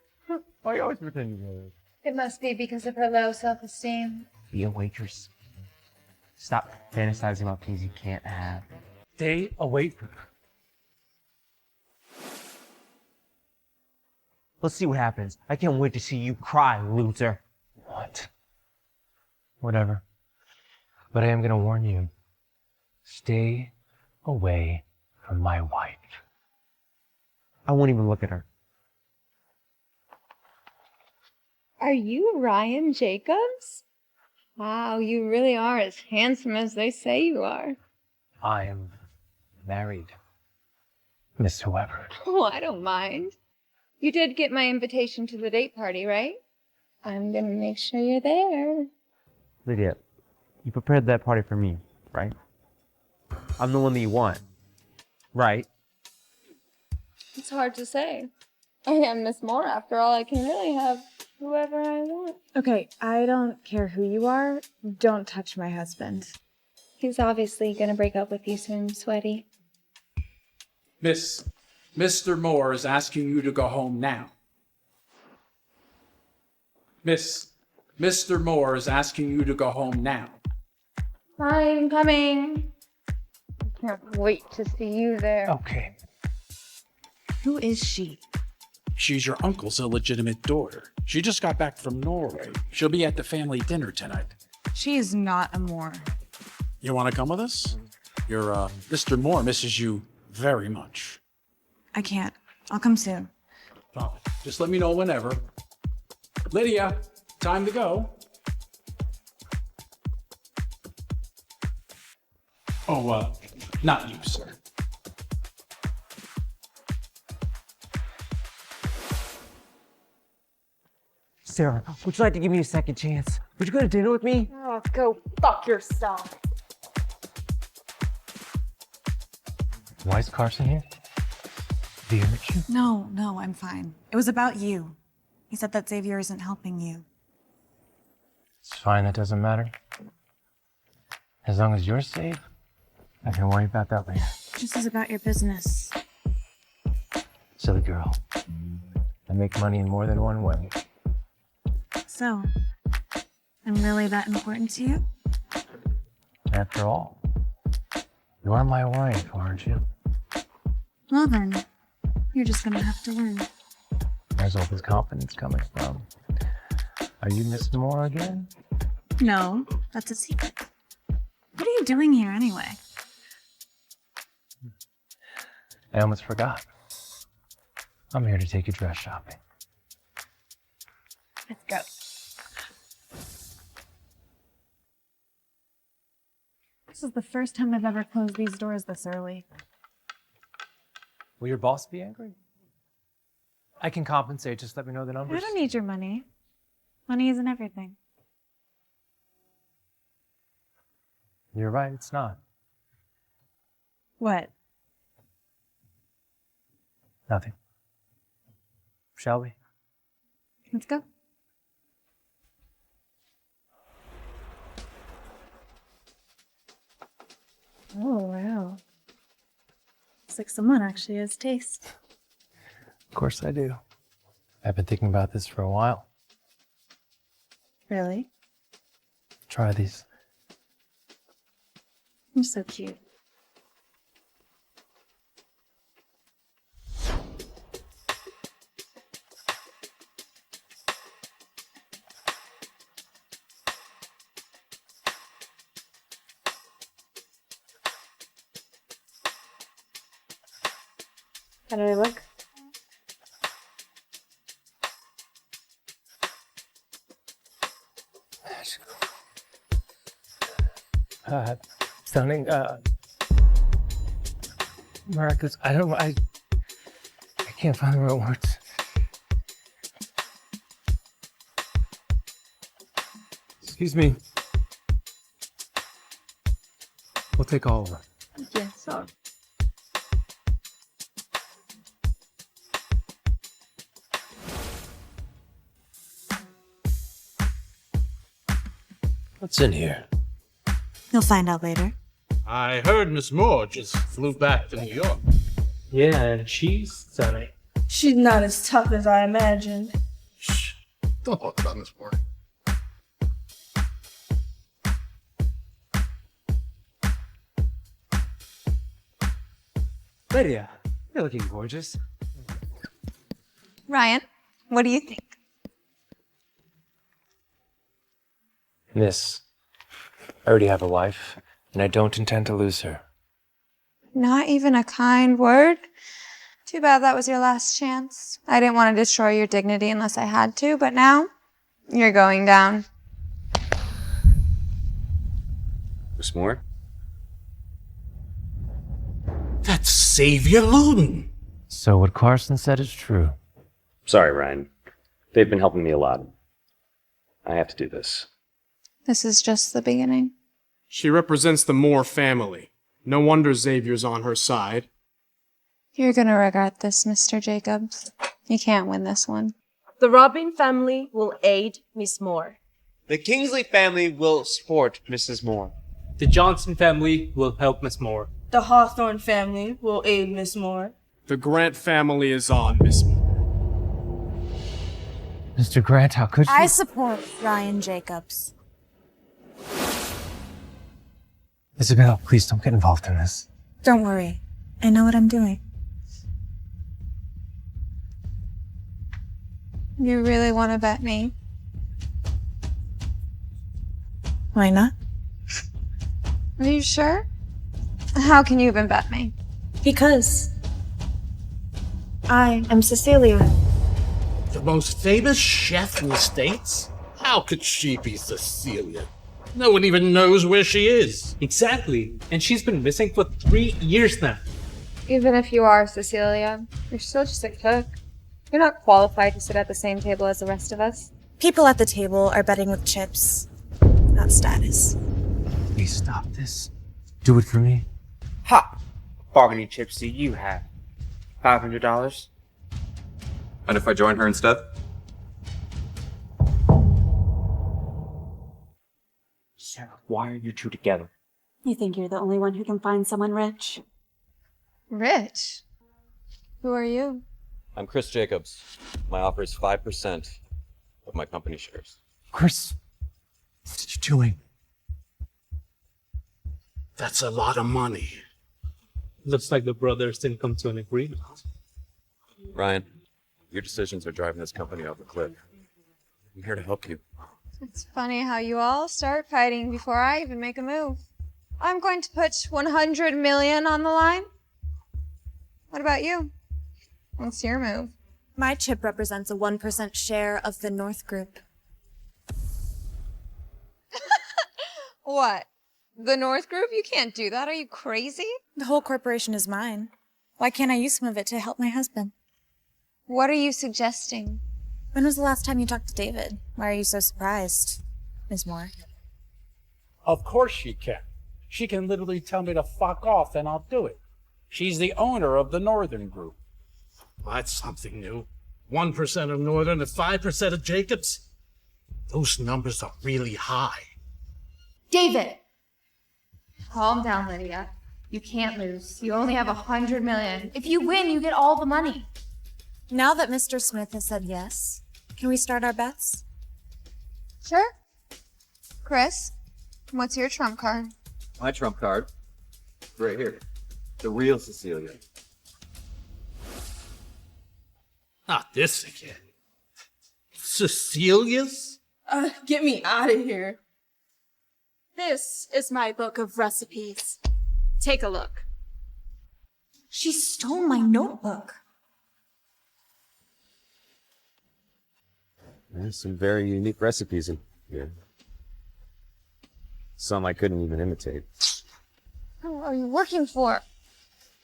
Why you always pretend you're good? It must be because of her low self-esteem. Be a waitress. Stop fantasizing about things you can't have. Stay away from her. Let's see what happens. I can't wait to see you cry, loser. What? Whatever. But I am gonna warn you. Stay away from my wife. I won't even look at her. Are you Ryan Jacobs? Wow, you really are as handsome as they say you are. I am married. Miss Whoever. Oh, I don't mind. You did get my invitation to the date party, right? I'm gonna make sure you're there. Lydia, you prepared that party for me, right? I'm the one that you want, right? It's hard to say. I am Miss Moore, after all. I can really have whoever I want. Okay, I don't care who you are. Don't touch my husband. He's obviously gonna break up with you soon, Sweaty. Mr. Moore is asking you to go home now. Mr. Moore is asking you to go home now. I'm coming. I can't wait to see you there. Okay. Who is she? She's your uncle's illegitimate daughter. She just got back from Norway. She'll be at the family dinner tonight. She is not a Moore. You want to come with us? Mr. Moore misses you very much. I can't. I'll come soon. Just let me know whenever. Lydia, time to go. Oh, not you, sir. Sarah, would you like to give me a second chance? Would you go to dinner with me? Oh, go fuck yourself. Why is Carson here? Did he hurt you? No, I'm fine. It was about you. He said that Xavier isn't helping you. It's fine, that doesn't matter. As long as you're safe, I can worry about that later. This is about your business. Silly girl. I make money in more than one way. So, I'm really that important to you? After all, you are my wife, aren't you? Well then, you're just gonna have to learn. Where's all this confidence coming from? Are you Miss Moore again? No, that's a secret. What are you doing here anyway? I almost forgot. I'm here to take you dress shopping. Let's go. This is the first time I've ever closed these doors this early. Will your boss be angry? I can compensate, just let me know the numbers. I don't need your money. Money isn't everything. You're right, it's not. What? Nothing. Shall we? Let's go. Oh, wow. Looks like someone actually has taste. Of course I do. I've been thinking about this for a while. Really? Try these. You're so cute. How do I look? Stunning, miraculous. I can't find the right words. Excuse me. We'll take all of it. Yes, sir. What's in here? You'll find out later. I heard Miss Moore just flew back to New York. Yeah, and she's stunning. She's not as tough as I imagined. Don't talk about Miss Moore. Lydia, you're looking gorgeous. Ryan, what do you think? Miss, I already have a wife, and I don't intend to lose her. Not even a kind word? Too bad that was your last chance. I didn't want to destroy your dignity unless I had to, but now you're going down. Miss Moore? That's Xavier Loudon. So what Carson said is true. Sorry, Ryan. They've been helping me a lot. I have to do this. This is just the beginning. She represents the Moore family. No wonder Xavier's on her side. You're gonna regret this, Mr. Jacobs. You can't win this one. The Robin family will aid Miss Moore. The Kingsley family will support Mrs. Moore. The Johnson family will help Miss Moore. The Hawthorne family will aid Miss Moore. The Grant family is on Miss Moore. Mr. Grant, how could you? I support Ryan Jacobs. Isabel, please don't get involved in this. Don't worry. I know what I'm doing. You really want to bet me? Why not? Are you sure? How can you even bet me? Because I am Cecilia. The most famous chef in the States? How could she be Cecilia? No one even knows where she is. Exactly. And she's been missing for 3 years now. Even if you are Cecilia, you're still just a cook. You're not qualified to sit at the same table as the rest of us. People at the table are betting with chips, not status. Please stop this. Do it for me. Ha! Bargaining chips do you have? $500? And if I join her instead? Sarah, why are you two together? You think you're the only one who can find someone rich? Rich? Who are you? I'm Chris Jacobs. My offer is 5% of my company shares. Chris, what are you doing? That's a lot of money. Looks like the brothers didn't come to an agreement. Ryan, your decisions are driving this company off a cliff. I'm here to help you. It's funny how you all start fighting before I even make a move. I'm going to put 100 million on the line. What about you? What's your move? My chip represents a 1% share of the North Group. What? The North Group? You can't do that. Are you crazy? The whole corporation is mine. Why can't I use some of it to help my husband? What are you suggesting? When was the last time you talked to David? Why are you so surprised, Ms. Moore? Of course she can. She can literally tell me to fuck off and I'll do it. She's the owner of the Northern Group. Well, that's something new. 1% of Northern and 5% of Jacobs? Those numbers are really high. David! Calm down, Lydia. You can't lose. You only have 100 million. If you win, you get all the money. Now that Mr. Smith has said yes, can we start our bets? Sure. Chris, what's your trump card? My trump card, right here. The real Cecilia. Not this again. Cecilia's? Get me out of here. This is my book of recipes. Take a look. She stole my notebook. There's some very unique recipes in here. Some I couldn't even imitate. Who are you working for?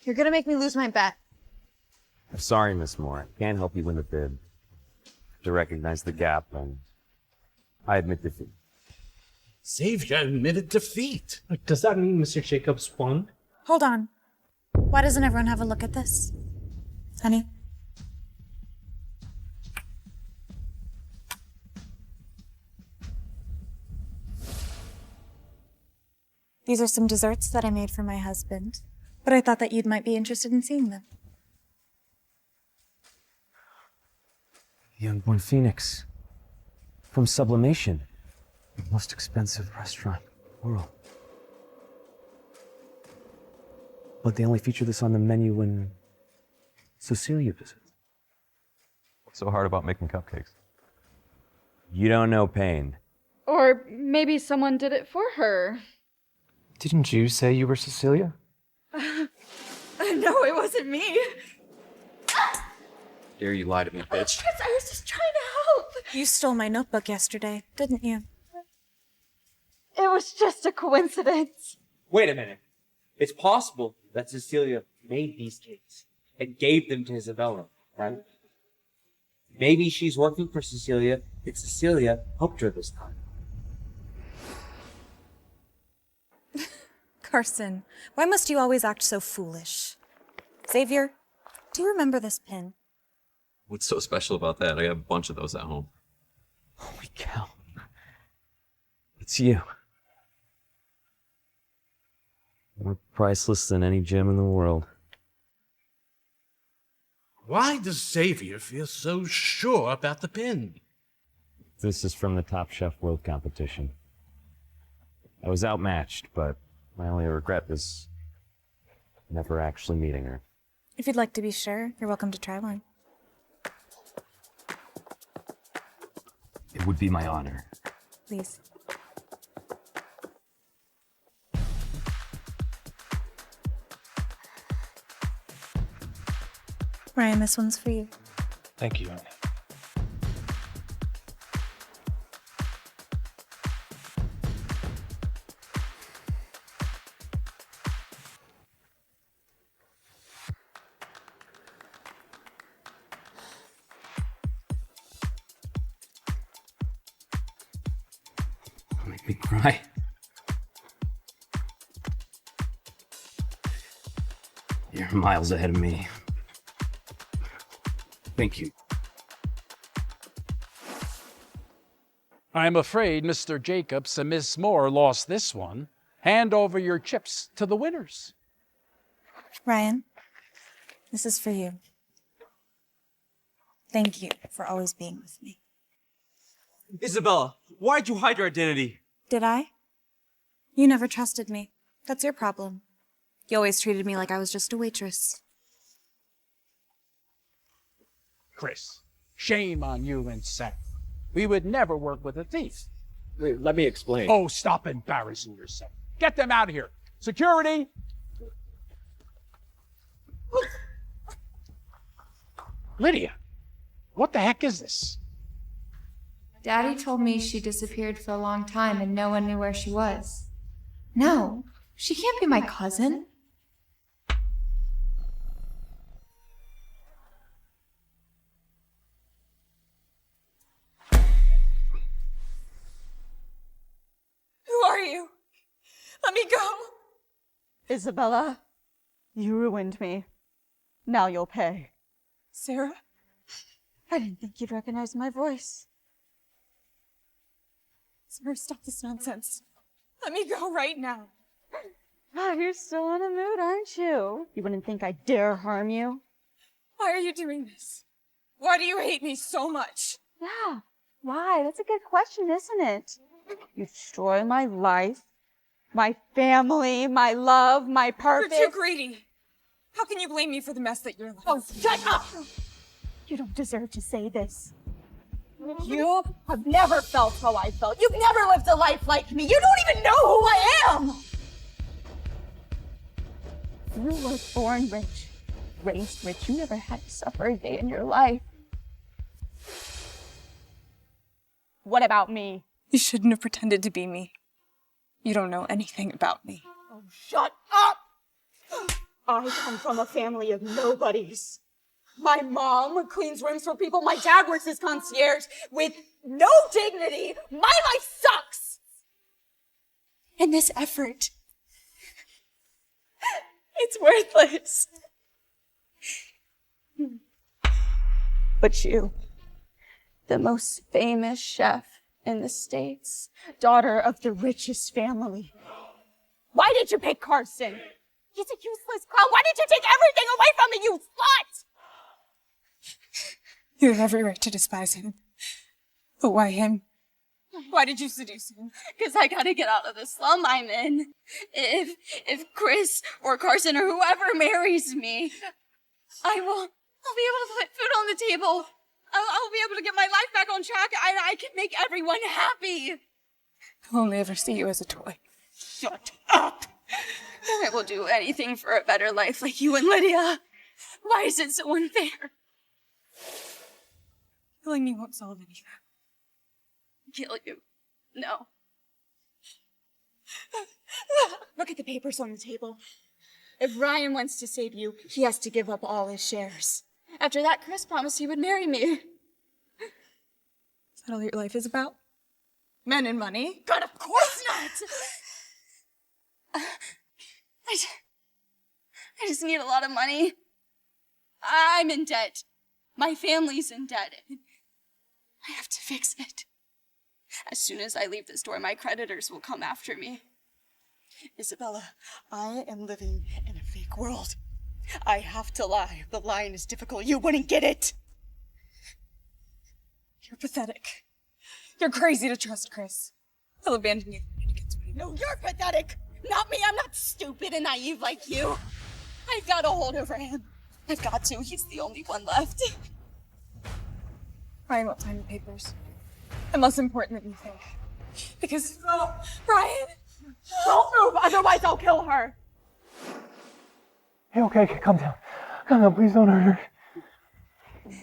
You're gonna make me lose my bet. I'm sorry, Miss Moore. I can't help you win the bid. To recognize the gap, and I admit defeat. Xavier admitted defeat. Does that mean Mr. Jacobs won? Hold on. Why doesn't everyone have a look at this? Honey? These are some desserts that I made for my husband, but I thought that you might be interested in seeing them. Young Born Phoenix. From Sublimation. The most expensive restaurant in the world. But they only feature this on the menu when Cecilia visits. What's so hard about making cupcakes? You don't know pain. Or maybe someone did it for her. Didn't you say you were Cecilia? No, it wasn't me. Dare you lie to me, bitch. Chris, I was just trying to help. You stole my notebook yesterday, didn't you? It was just a coincidence. Wait a minute. It's possible that Cecilia made these cakes and gave them to Isabella, right? Maybe she's working for Cecilia and Cecilia helped her this time. Carson, why must you always act so foolish? Xavier, do you remember this pin? What's so special about that? I got a bunch of those at home. Holy cow. It's you. More priceless than any gem in the world. Why does Xavier feel so sure about the pin? This is from the Top Chef World Competition. I was outmatched, but my only regret is never actually meeting her. If you'd like to be sure, you're welcome to try one. It would be my honor. Please. Ryan, this one's for you. Thank you. me cry. You're miles ahead of me. Thank you. I'm afraid Mr. Jacobs and Miss Moore lost this one. Hand over your chips to the winners. Ryan, this is for you. Thank you for always being with me. Isabella, why'd you hide your identity? Did I? You never trusted me. That's your problem. You always treated me like I was just a waitress. Chris, shame on you and Seth. We would never work with a thief. Wait, let me explain. Oh, stop embarrassing yourself. Get them out of here. Security! Lydia, what the heck is this? Daddy told me she disappeared for a long time and no one knew where she was. No, she can't be my cousin. Who are you? Let me go. Isabella, you ruined me. Now you'll pay. Sarah? I didn't think you'd recognize my voice. Sarah, stop this nonsense. Let me go right now. Ah, you're still in a mood, aren't you? You wouldn't think I'd dare harm you? Why are you doing this? Why do you hate me so much? Yeah, why? That's a good question, isn't it? You destroy my life, my family, my love, my purpose. You're too greedy. How can you blame me for the mess that you're like? Oh, shut up! You don't deserve to say this. You have never felt how I felt. You've never lived a life like me. You don't even know who I am! You were born rich, raised rich. You never had to suffer a day in your life. What about me? You shouldn't have pretended to be me. You don't know anything about me. Oh, shut up! I come from a family of nobodies. My mom cleans rooms for people. My dad works as concierge with no dignity. My life sucks! And this effort, it's worthless. But you, the most famous chef in the States, daughter of the richest family. Why did you pick Carson? He's a useless clown. Why did you take everything away from me, you slut? You have every right to despise him. But why him? Why did you seduce him? Because I gotta get out of the slum I'm in. If Chris or Carson or whoever marries me, I'll be able to put food on the table. I'll be able to get my life back on track. I can make everyone happy. I'll only ever see you as a toy. Shut up! I will do anything for a better life like you and Lydia. Why is it so unfair? Killing me won't solve anything. Kill you? No. Look at the papers on the table. If Ryan wants to save you, he has to give up all his shares. After that, Chris promised he would marry me. Is that all your life is about? Men and money? God, of course not! I just need a lot of money. I'm in debt. My family's in debt. I have to fix it. As soon as I leave this door, my creditors will come after me. Isabella, I am living in a fake world. I have to lie. The lying is difficult. You wouldn't get it. You're pathetic. You're crazy to trust Chris. He'll abandon you. No, you're pathetic. Not me. I'm not stupid and naive like you. I've got a hold over him. I've got to. He's the only one left. Ryan won't sign the papers. I'm less important than you think. Because, Ryan! Don't move, otherwise I'll kill her. Hey, okay, calm down. Calm down, please don't hurt her.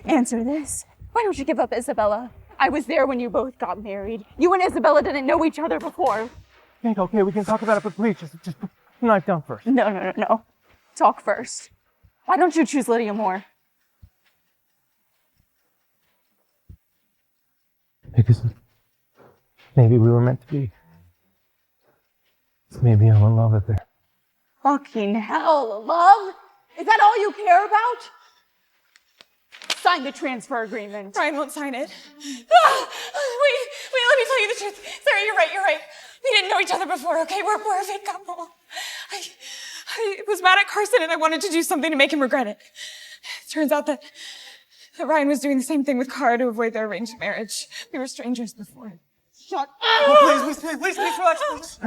Answer this. Why don't you give up Isabella? I was there when you both got married. You and Isabella didn't know each other before. Okay, we can talk about it, but please, just put the knife down first. No. Talk first. Why don't you choose Lydia Moore? Because maybe we were meant to be. Maybe I'm in love with her. Fucking hell, love? Is that all you care about? Sign the transfer agreement. Ryan won't sign it. Wait, let me tell you the truth. Sarah, you're right. We didn't know each other before, okay? We're a fake couple. I was mad at Carson and I wanted to do something to make him regret it. It turns out that Ryan was doing the same thing with Cara to avoid their arranged marriage. We were strangers before. Shut up! Oh, please, relax, please.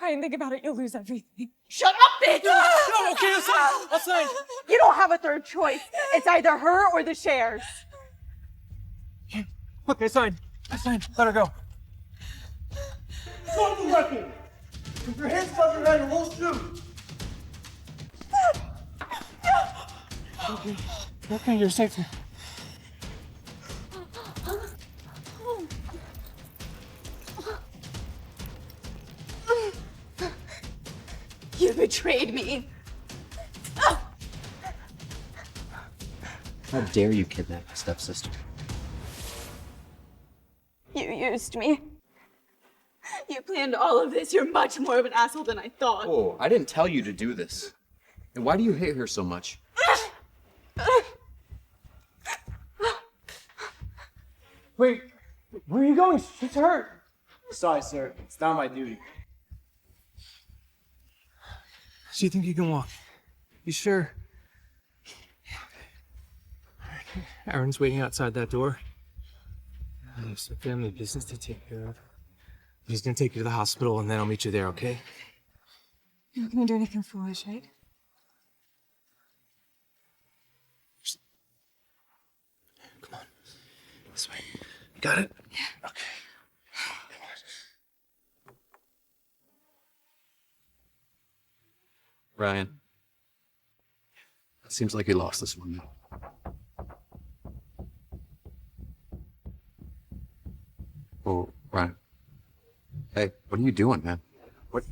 Ryan, think about it. You'll lose everything. Shut up, bitch! No, okay, I'll sign. You don't have a third choice. It's either her or the shares. Okay, sign. I signed. Let her go. Drop the weapon! With your hands above your head and we'll shoot! Okay, you're safe now. You betrayed me. How dare you kidnap my stepsister? You used me. You planned all of this. You're much more of an asshole than I thought. Oh, I didn't tell you to do this. And why do you hate her so much? Wait, where are you going? She's hurt. Sorry, sir. It's not my duty. So you think you can walk? You sure? Aaron's waiting outside that door. There's some family business to take care of. He's gonna take you to the hospital and then I'll meet you there, okay? You're not gonna do anything foolish, right? Come on. This way. Got it? Yeah. Okay. Ryan. It seems like he lost this one now. Oh, Ryan. Hey, what are you doing, man? What?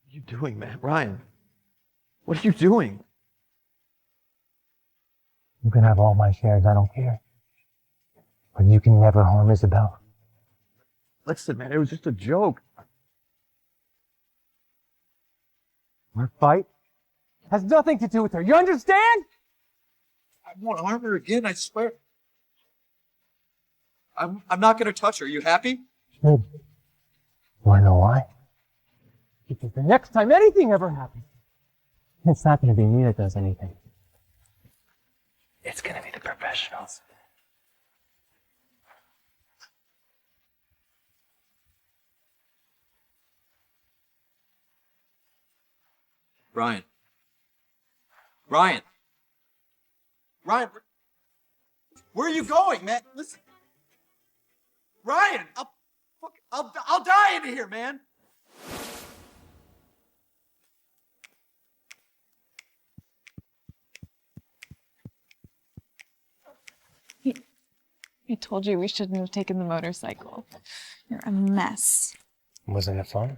What are you doing, man? Ryan, what are you doing? You can have all my shares, I don't care. But you can never harm Isabel. Listen, man, it was just a joke. Our fight has nothing to do with her. You understand? I won't harm her again, I swear. I'm not gonna touch her. You happy? Good. Wanna know why? Because the next time anything ever happens, It's not gonna be me that does anything. It's gonna be the professionals. Ryan. Ryan. Ryan, where are you going, man? Listen. Ryan, I'll die in here, man. I told you we shouldn't have taken the motorcycle. You're a mess. Wasn't it fun?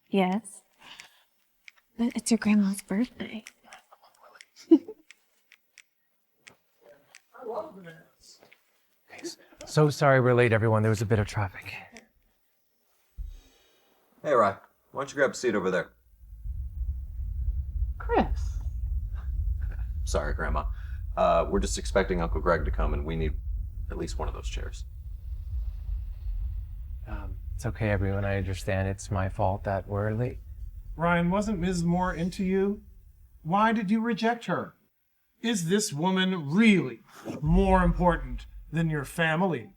Yes. But it's your grandma's birthday. So sorry we're late, everyone. There was a bit of traffic. Hey, Ryan. Why don't you grab a seat over there? Chris. Sorry, Grandma. We're just expecting Uncle Greg to come, and we need at least one of those chairs. It's okay, everyone. I understand it's my fault that we're late. Ryan, wasn't Ms. Moore into you? Why did you reject her? Is this woman really more important than your family?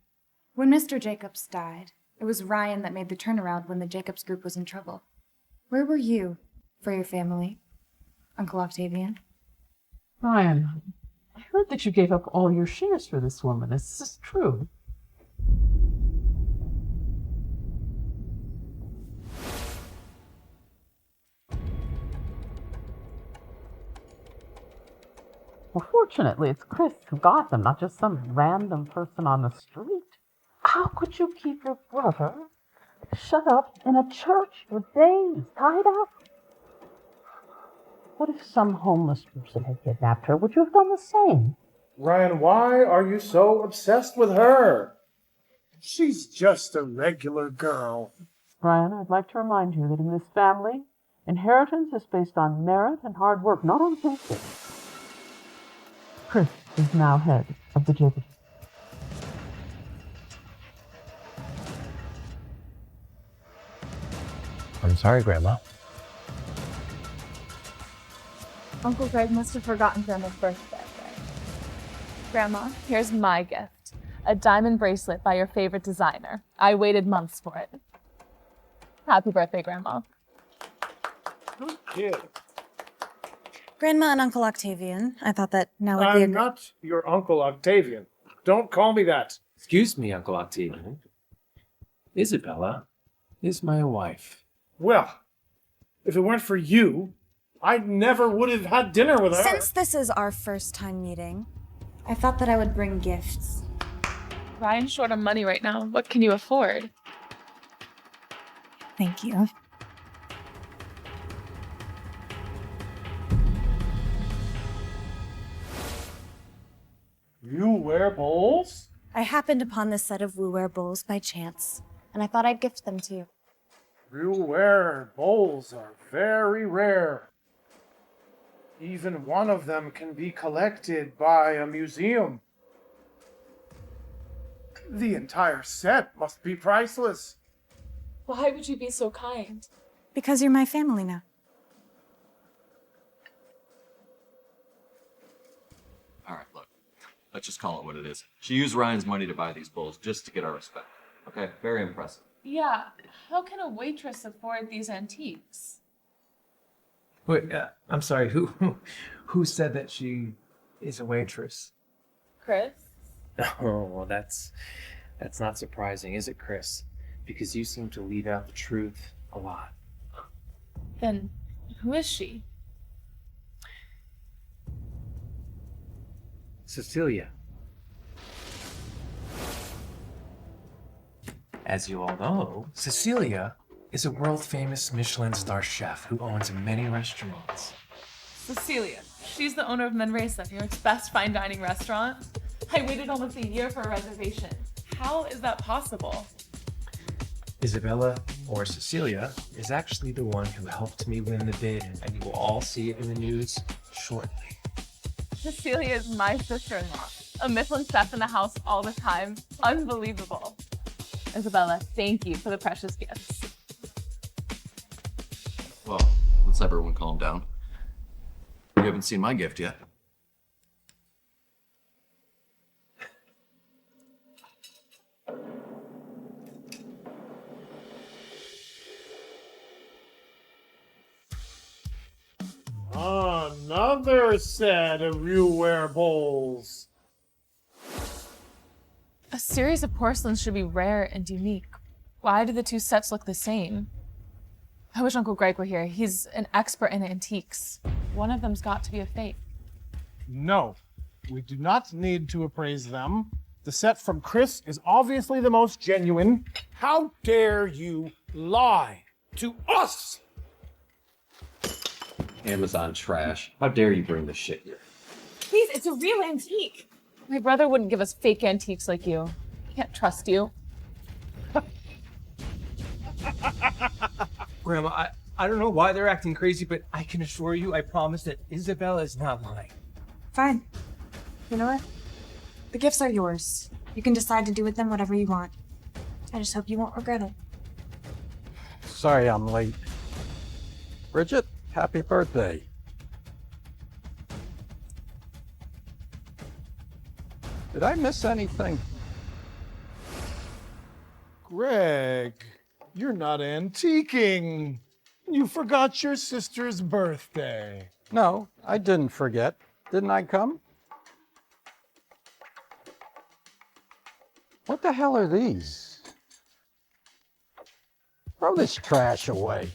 When Mr. Jacobs died, it was Ryan that made the turnaround when the Jacobs group was in trouble. Where were you for your family, Uncle Octavian? Ryan, I heard that you gave up all your shares for this woman. Is this true? Well, fortunately, it's Chris who got them, not just some random person on the street. How could you keep your brother shut up in a church for days, tied up? What if some homeless person had kidnapped her? Would you have done the same? Ryan, why are you so obsessed with her? She's just a regular girl. Ryan, I'd like to remind you that in this family, inheritance is based on merit and hard work, not on thinking. Chris is now head of the Jacobs. I'm sorry, Grandma. Uncle Greg must have forgotten Grandma's birthday. Grandma, here's my gift. A diamond bracelet by your favorite designer. I waited months for it. Happy birthday, Grandma. Good kid. Grandma and Uncle Octavian, I thought that now would be a I'm not your Uncle Octavian. Don't call me that. Excuse me, Uncle Octavian. Isabella is my wife. Well, if it weren't for you, I never would have had dinner with her. Since this is our first time meeting, I thought that I would bring gifts. Ryan's short on money right now. What can you afford? Thank you. You wear bowls? I happened upon this set of Wu-ware bowls by chance, and I thought I'd gift them to you. You-ware bowls are very rare. Even one of them can be collected by a museum. The entire set must be priceless. Why would you be so kind? Because you're my family now. All right, look. Let's just call it what it is. She used Ryan's money to buy these bowls just to get our respect. Okay? Very impressive. Yeah, how can a waitress afford these antiques? Wait, I'm sorry. Who said that she is a waitress? Chris? Oh, well, that's not surprising, is it, Chris? Because you seem to leave out the truth a lot. Then who is she? Cecilia. As you all know, Cecilia is a world-famous Michelin star chef who owns many restaurants. Cecilia. She's the owner of Mandrama, New York's best fine dining restaurant. I waited almost a year for a reservation. How is that possible? Isabella, or Cecilia, is actually the one who helped me win the bid, and you will all see it in the news shortly. Cecilia is my sister-in-law. A Michelin chef in the house all the time. Unbelievable. Isabella, thank you for the precious gifts. Well, let's everyone calm down. You haven't seen my gift yet. Another set of you-ware bowls. A series of porcelains should be rare and unique. Why do the two sets look the same? I wish Uncle Greg were here. He's an expert in antiques. One of them's got to be a fake. No, we do not need to appraise them. The set from Chris is obviously the most genuine. How dare you lie to us? Amazon trash. How dare you bring this shit here? Please, it's a real antique. My brother wouldn't give us fake antiques like you. I can't trust you. Grandma, I don't know why they're acting crazy, but I can assure you, I promise that Isabella is not lying. Fine. You know what? The gifts are yours. You can decide to do with them whatever you want. I just hope you won't regret it. Sorry I'm late. Bridget, happy birthday. Did I miss anything? Greg, you're not antiquing. You forgot your sister's birthday. No, I didn't forget. Didn't I come? What the hell are these? Throw this trash away.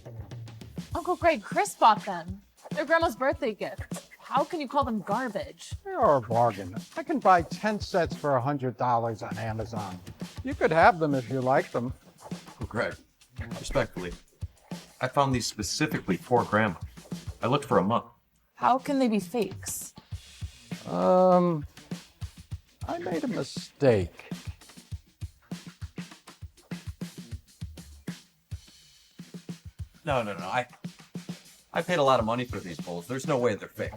Uncle Greg, Chris bought them. They're Grandma's birthday gift. How can you call them garbage? They are a bargain. I can buy 10 sets for $100 on Amazon. You could have them if you like them. Oh, Greg, respectfully, I found these specifically for Grandma. I looked for a month. How can they be fakes? I made a mistake. No. I paid a lot of money for these bowls. There's no way they're fake.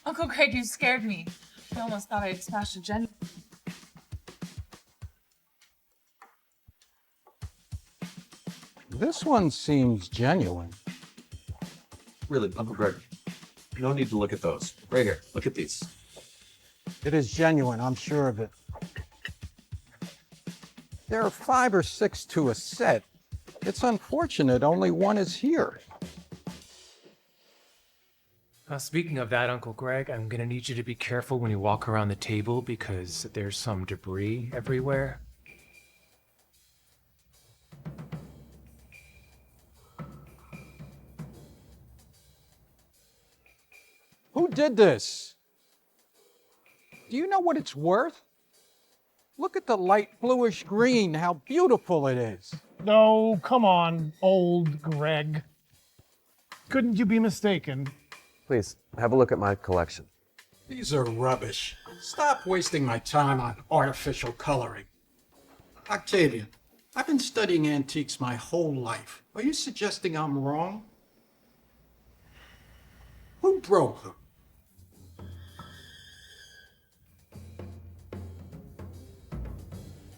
Uncle Greg, you scared me. I almost thought I had smashed a gen. This one seems genuine. Really, Uncle Greg, no need to look at those. Right here, look at these. It is genuine, I'm sure of it. There are 5 or 6 to a set. It's unfortunate only one is here. Speaking of that, Uncle Greg, I'm gonna need you to be careful when you walk around the table because there's some debris everywhere. Who did this? Do you know what it's worth? Look at the light bluish green, how beautiful it is. No, come on, old Greg. Couldn't you be mistaken? Please, have a look at my collection. These are rubbish. Stop wasting my time on artificial coloring. Octavian, I've been studying antiques my whole life. Are you suggesting I'm wrong? Who broke them?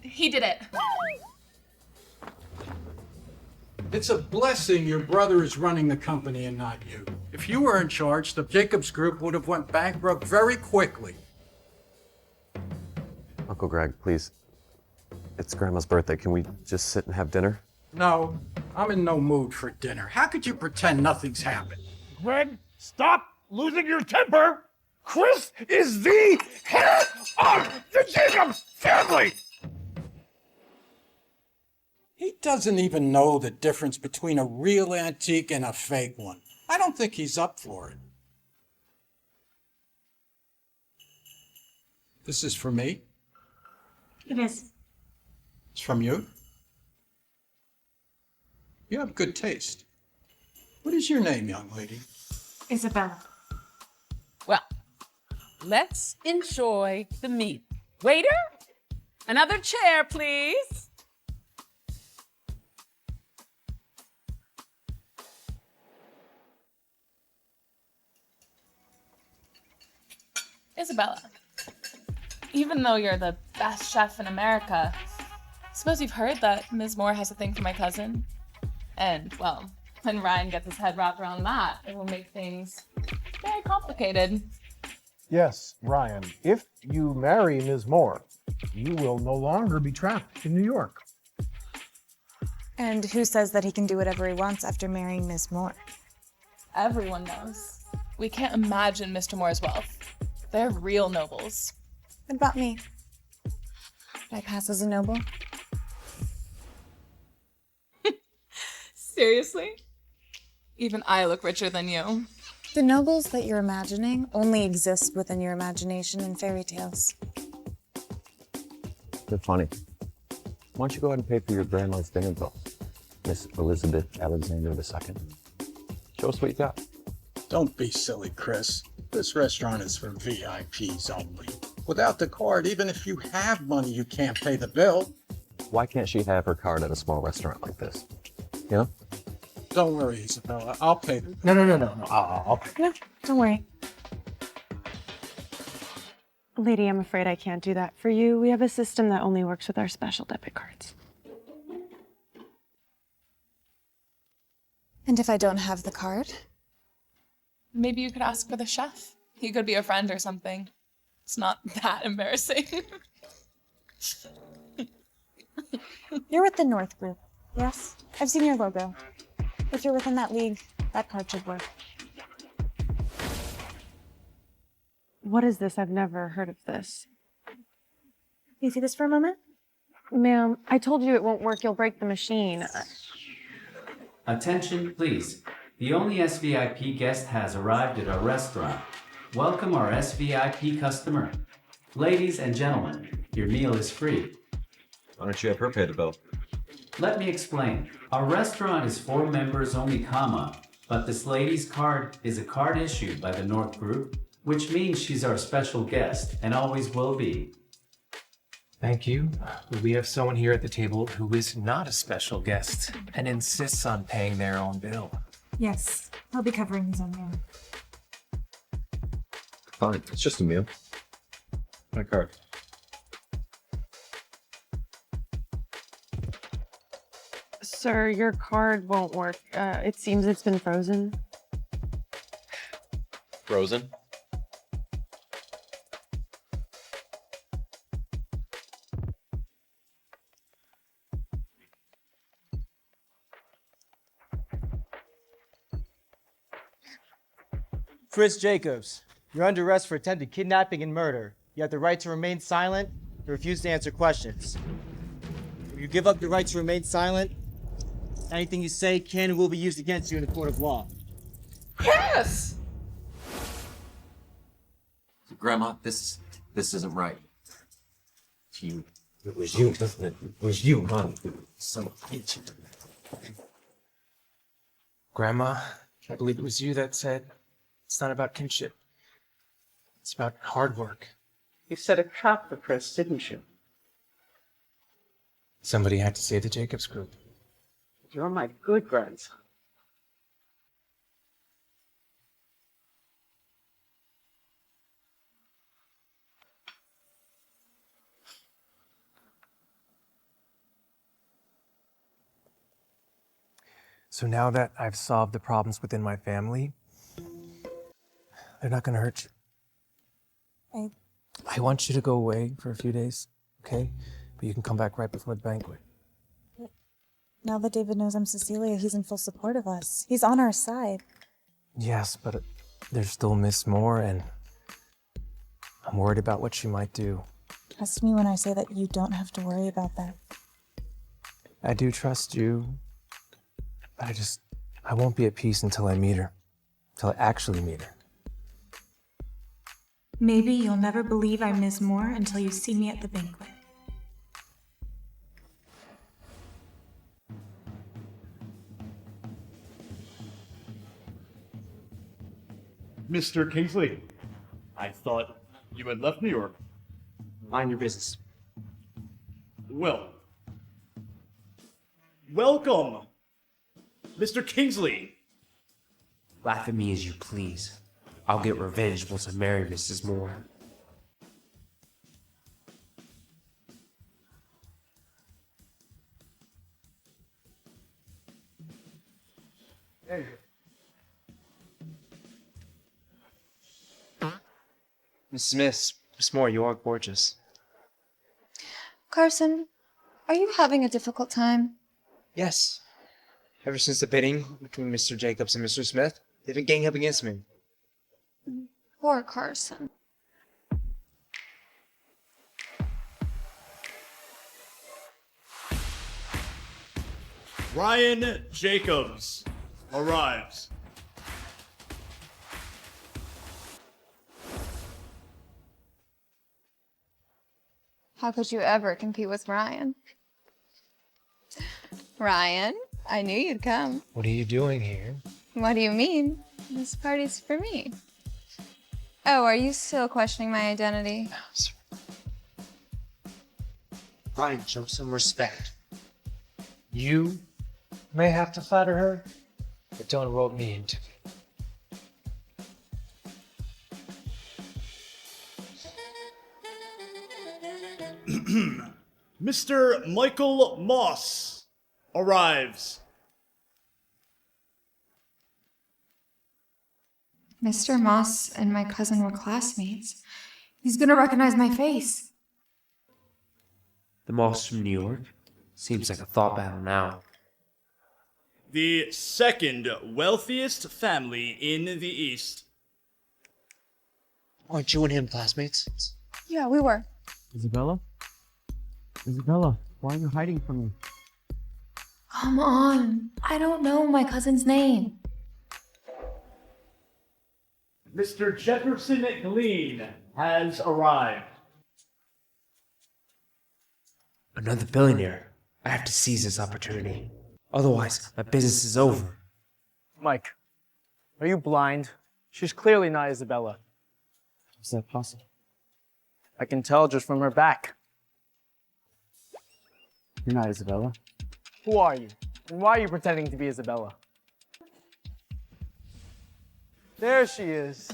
He did it. It's a blessing your brother is running the company and not you. If you were in charge, the Jacobs Group would have went bankrupt very quickly. Uncle Greg, please. It's Grandma's birthday. Can we just sit and have dinner? No, I'm in no mood for dinner. How could you pretend nothing's happened? Greg, stop losing your temper! Chris is the head of the Jacobs family! He doesn't even know the difference between a real antique and a fake one. I don't think he's up for it. This is for me? It is. It's from you? You have good taste. What is your name, young lady? Isabella. Well, let's enjoy the meat. Waiter, another chair, please. Isabella, even though you're the best chef in America, I suppose you've heard that Ms. Moore has a thing for my cousin? And, well, when Ryan gets his head wrapped around that, it will make things very complicated. Yes, Ryan. If you marry Ms. Moore, you will no longer be trapped in New York. And who says that he can do whatever he wants after marrying Ms. Moore? Everyone knows. We can't imagine Mr. Moore's wealth. They're real nobles. What about me? Did I pass as a noble? Seriously? Even I look richer than you. The nobles that you're imagining only exist within your imagination in fairy tales. They're funny. Why don't you go ahead and pay for your grandma's dinner bill, Miss Elizabeth Alexander II? Show us what you got. Don't be silly, Chris. This restaurant is for VIPs only. Without the card, even if you have money, you can't pay the bill. Why can't she have her card at a small restaurant like this? You know? Don't worry, Isabella. I'll pay. No. I'll pay. No, don't worry. Lady, I'm afraid I can't do that for you. We have a system that only works with our special debit cards. And if I don't have the card? Maybe you could ask for the chef. He could be a friend or something. It's not that embarrassing. You're with the North Group, yes? I've seen your logo. If you're within that league, that card should work. What is this? I've never heard of this. You see this for a moment? Ma'am, I told you it won't work. You'll break the machine. Attention, please. The only SVIP guest has arrived at our restaurant. welcome our SVIP customer. Ladies and gentlemen, your meal is free. Why don't you have her pay the bill? Let me explain. Our restaurant is for members only, but this lady's card is a card issued by the North Group, which means she's our special guest and always will be. Thank you. We have someone here at the table who is not a special guest and insists on paying their own bill. Yes, I'll be covering his own meal. Fine, it's just a meal. My card. Sir, your card won't work. It seems it's been frozen. Frozen? Chris Jacobs, you're under arrest for attempted kidnapping and murder. You have the right to remain silent and refuse to answer questions. If you give up your right to remain silent, anything you say can and will be used against you in the court of law. Yes! Grandma, this isn't right. It was you, wasn't it? It was you, Mom. Son of a bitch. Grandma, I believe it was you that said it's not about kinship. It's about hard work. You set a trap for Chris, didn't you? Somebody had to save the Jacobs group. You're my good grandson. So now that I've solved the problems within my family, they're not gonna hurt you. I want you to go away for a few days, okay? But you can come back right before the banquet. Now that David knows I'm Cecilia, he's in full support of us. He's on our side. Yes, but there's still Miss Moore, and I'm worried about what she might do. Trust me when I say that you don't have to worry about that. I do trust you, but I won't be at peace until I meet her. Until I actually meet her. Maybe you'll never believe I'm Ms. Moore until you see me at the banquet. Mr. Kingsley, I thought you had left New York. Mind your business. Well, welcome, Mr. Kingsley. Laugh at me as you please. I'll get revenge once I marry Mrs. Moore. There you go. Miss Moore, you are gorgeous. Carson, are you having a difficult time? Yes. Ever since the bidding between Mr. Jacobs and Mr. Smith, they've been ganging up against me. Poor Carson. Ryan Jacobs arrives. How could you ever compete with Ryan? Ryan, I knew you'd come. What are you doing here? What do you mean? This party's for me. Oh, are you still questioning my identity? Ryan, show some respect. You may have to flatter her, but don't rope me into it. Mr. Michael Moss arrives. Mr. Moss and my cousin were classmates. He's gonna recognize my face. The Moss from New York? Seems like a thought battle now. The second wealthiest family in the East. Aren't you and him classmates? Yeah, we were. Isabella? Isabella, why are you hiding from me? Come on. I don't know my cousin's name. Mr. Jefferson Glean has arrived. Another billionaire. I have to seize this opportunity. Otherwise, my business is over. Mike, are you blind? She's clearly not Isabella. Is that possible? I can tell just from her back. You're not Isabella. Who are you? And why are you pretending to be Isabella? There she is.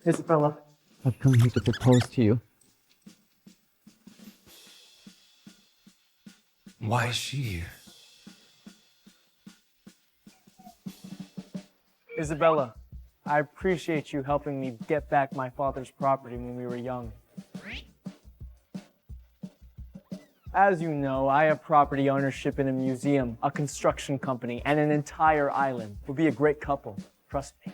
Isabella. I've come here to propose to you. Why is she here? Isabella, I appreciate you helping me get back my father's property when we were young. As you know, I have property ownership in a museum, a construction company, and an entire island. We'll be a great couple. Trust me.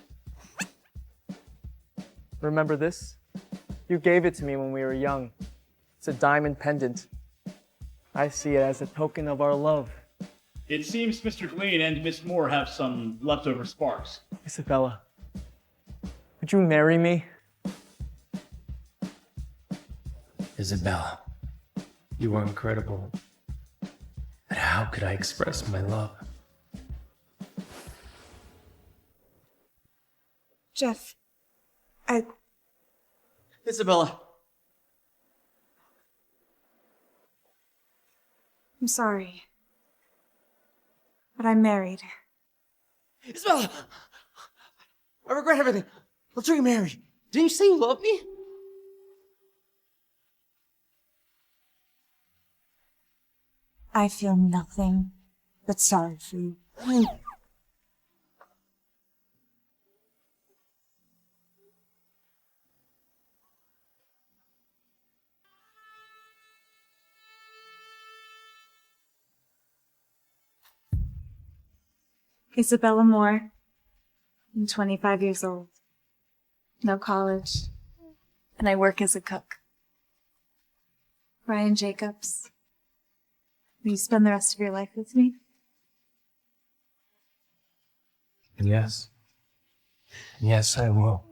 Remember this? You gave it to me when we were young. It's a diamond pendant. I see it as a token of our love. It seems Mr. Glean and Miss Moore have some leftover sparks. Isabella, would you marry me? Isabella, you are incredible. But how could I express my love? Jeff, Isabella. I'm sorry. But I'm married. Isabella! I regret everything. Let's remarry. Didn't you say you love me? I feel nothing but sorry for you. Isabella Moore. I'm 25 years old. No college. And I work as a cook. Ryan Jacobs. Will you spend the rest of your life with me? Yes. Yes, I will.